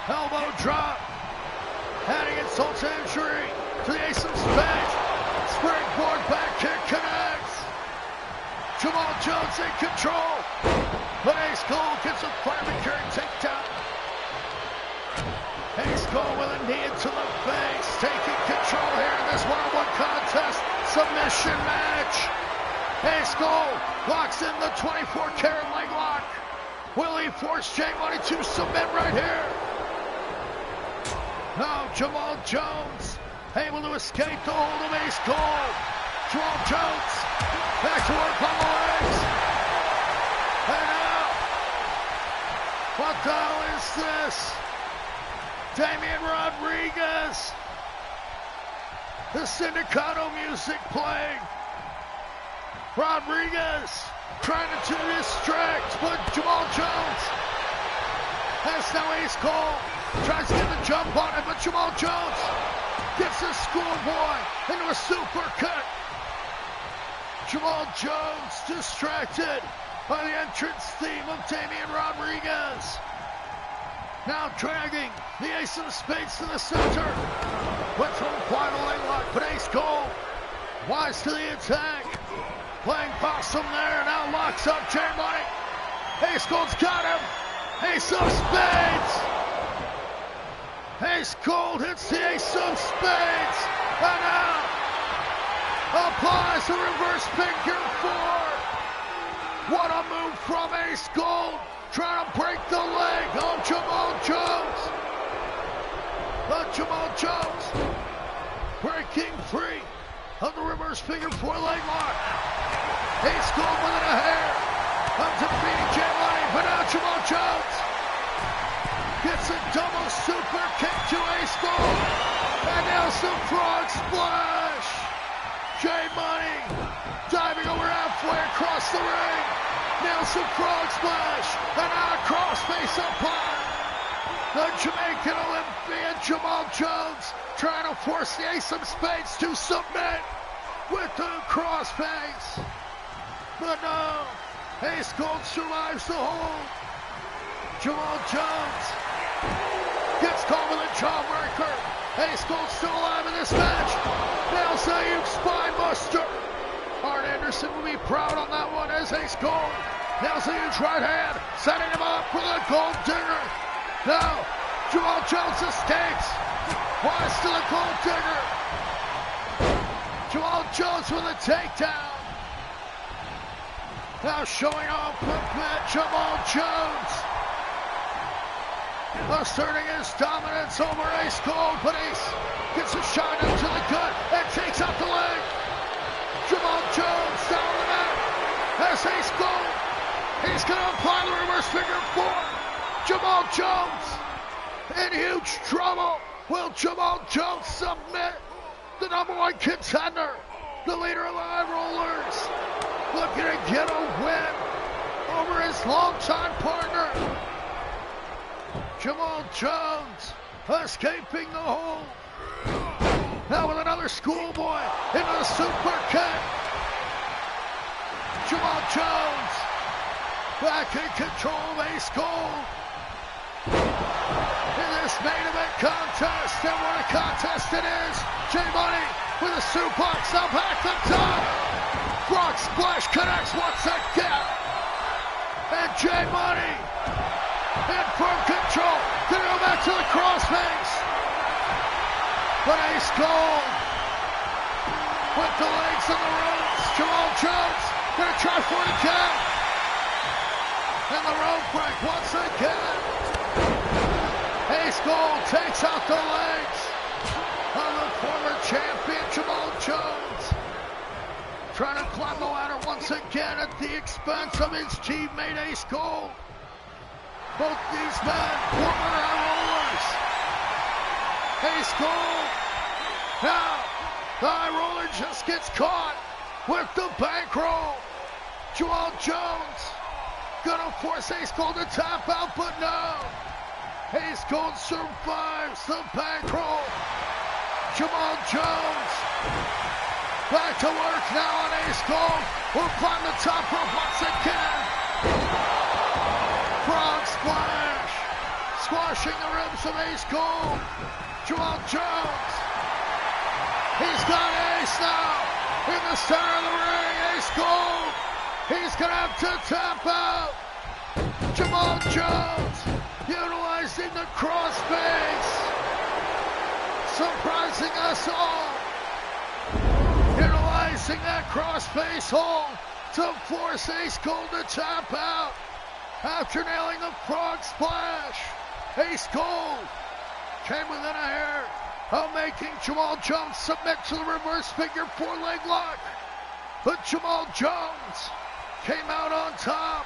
Elbow drop. Adding insult to injury to the Ace of Spades. Springboard back kick connects. Jamal Jones in control. But Ace Gold gets a fireman carry takedown. Ace Gold with a knee into the face. Taking control here in this 1-on-1 contest. Submission match. Ace Gold locks in the 24-karat leg lock. Will he force Jay Money to submit right here? Now Jamal Jones able to escape the hold of Ace Gold. Jamal Jones back to work on the legs. And now, what the hell is this? Damian Rodriguez. The Sindicato music playing. Rodriguez trying to distract, but Jamal Jones has now Ace Gold. Tries to get the jump on it, but Jamal Jones gets the schoolboy into a super cut. Jamal Jones distracted by the entrance theme of Damian Rodriguez. Now dragging the Ace of Spades to the center. Went from final leg lock, but Ace Gold wise to the attack. Playing possum there, now locks up Jay Money. Ace Gold's got him. Ace of Spades. Ace Gold hits the Ace of Spades. And now applies a reverse figure four. What a move from Ace Gold. Trying to break the leg of Jamal Jones. But Jamal Jones breaking free of the reverse figure four leg lock. Ace Gold within a hair of defeating Jay Money. But now Jamal Jones gets a double super kick to Ace Gold. And now some frog splash. Jay Money diving over halfway across the ring. Nails some frog splash. And now a crossface up high. The Jamaican Olympian Jamal Jones trying to force the Ace of Spades to submit with the crossface. But no, Ace Gold survives the hold. Jamal Jones gets caught with a jawbreaker. Ace Gold still alive in this match. Nails a huge spine buster. Arn Anderson will be proud on that one as Ace Gold nails a huge right hand, setting him up with a gold digger. Now, Jamal Jones escapes. Wise to the gold digger. Jamal Jones with a takedown. Now showing off a bit, Jamal Jones asserting his dominance over Ace Gold, but Ace gets a shot into the gut and takes out the leg. Jamal Jones down the mat. That's Ace Gold. He's going to apply the reverse figure four. Jamal Jones in huge trouble. Will Jamal Jones submit? The #1 contender, the leader of the High Rollers, looking to get a win over his longtime partner. Jamal Jones escaping the hold. Now with another schoolboy into the super kick. Jamal Jones back in control of Ace Gold. In this main event contest, and what a contest it is. J-Money with a suplex up at the top. Frog Splash connects once again. And J-Money in firm control. Gonna go back to the crossface. But Ace Gold with the legs on the ropes. Jamal Jones gonna try for it again. And the rope break once again. Ace Gold takes out the legs of the former champion Jamal Jones. Trying to climb the ladder once again at the expense of his teammate Ace Gold. Both these men, former high rollers. Ace Gold. Now, the high roller just gets caught with the bankroll. Jamal Jones gonna force Ace Gold to tap out, but no. Ace Gold survives the bankroll. Jamal Jones back to work now on Ace Gold. Will climb the top rope once again. Frog Splash, squashing the ribs of Ace Gold. Jamal Jones, he's got Ace now in the center of the ring. Ace Gold, he's gonna have to tap out. Jamal Jones utilizing the crossface, surprising us all. Utilizing that crossface hold to force Ace Gold to tap out. After nailing the Frog Splash, Ace Gold came within a hair of making Jamal Jones submit to the reverse figure 4 leg lock. But Jamal Jones came out on top,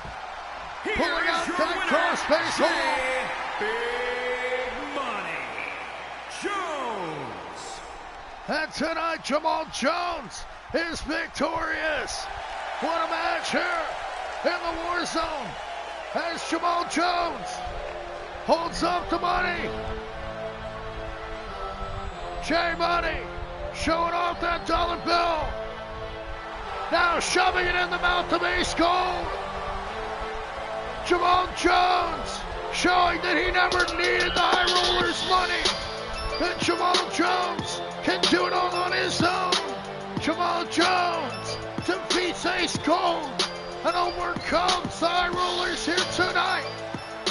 pulling out that crossface hold. Big Money Jones. And tonight, Jamal Jones is victorious. What a match here in the War Zone as Jamal Jones holds up the money. J-Money showing off that dollar bill. Now shoving it in the mouth of Ace Gold. Jamal Jones showing that he never needed the High Rollers' money. That Jamal Jones can do it all on his own. Jamal Jones defeats Ace Gold and overcomes the High Rollers here tonight.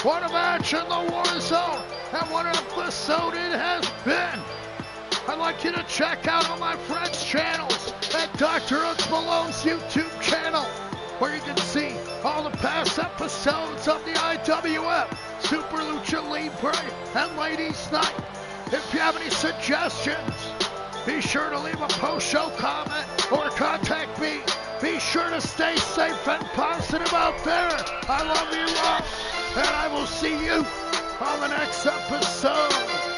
What a match in the War Zone, and what an episode it has been. I'd like you to check out all my friends' channels at DrHooksMalone's YouTube channel, where you can see all the past episodes of the IWF, Super Lucha Libre, and Ladies Night. If you have any suggestions, be sure to leave a post-show comment or contact me. Be sure to stay safe and positive out there. I love you all, and I will see you on the next episode.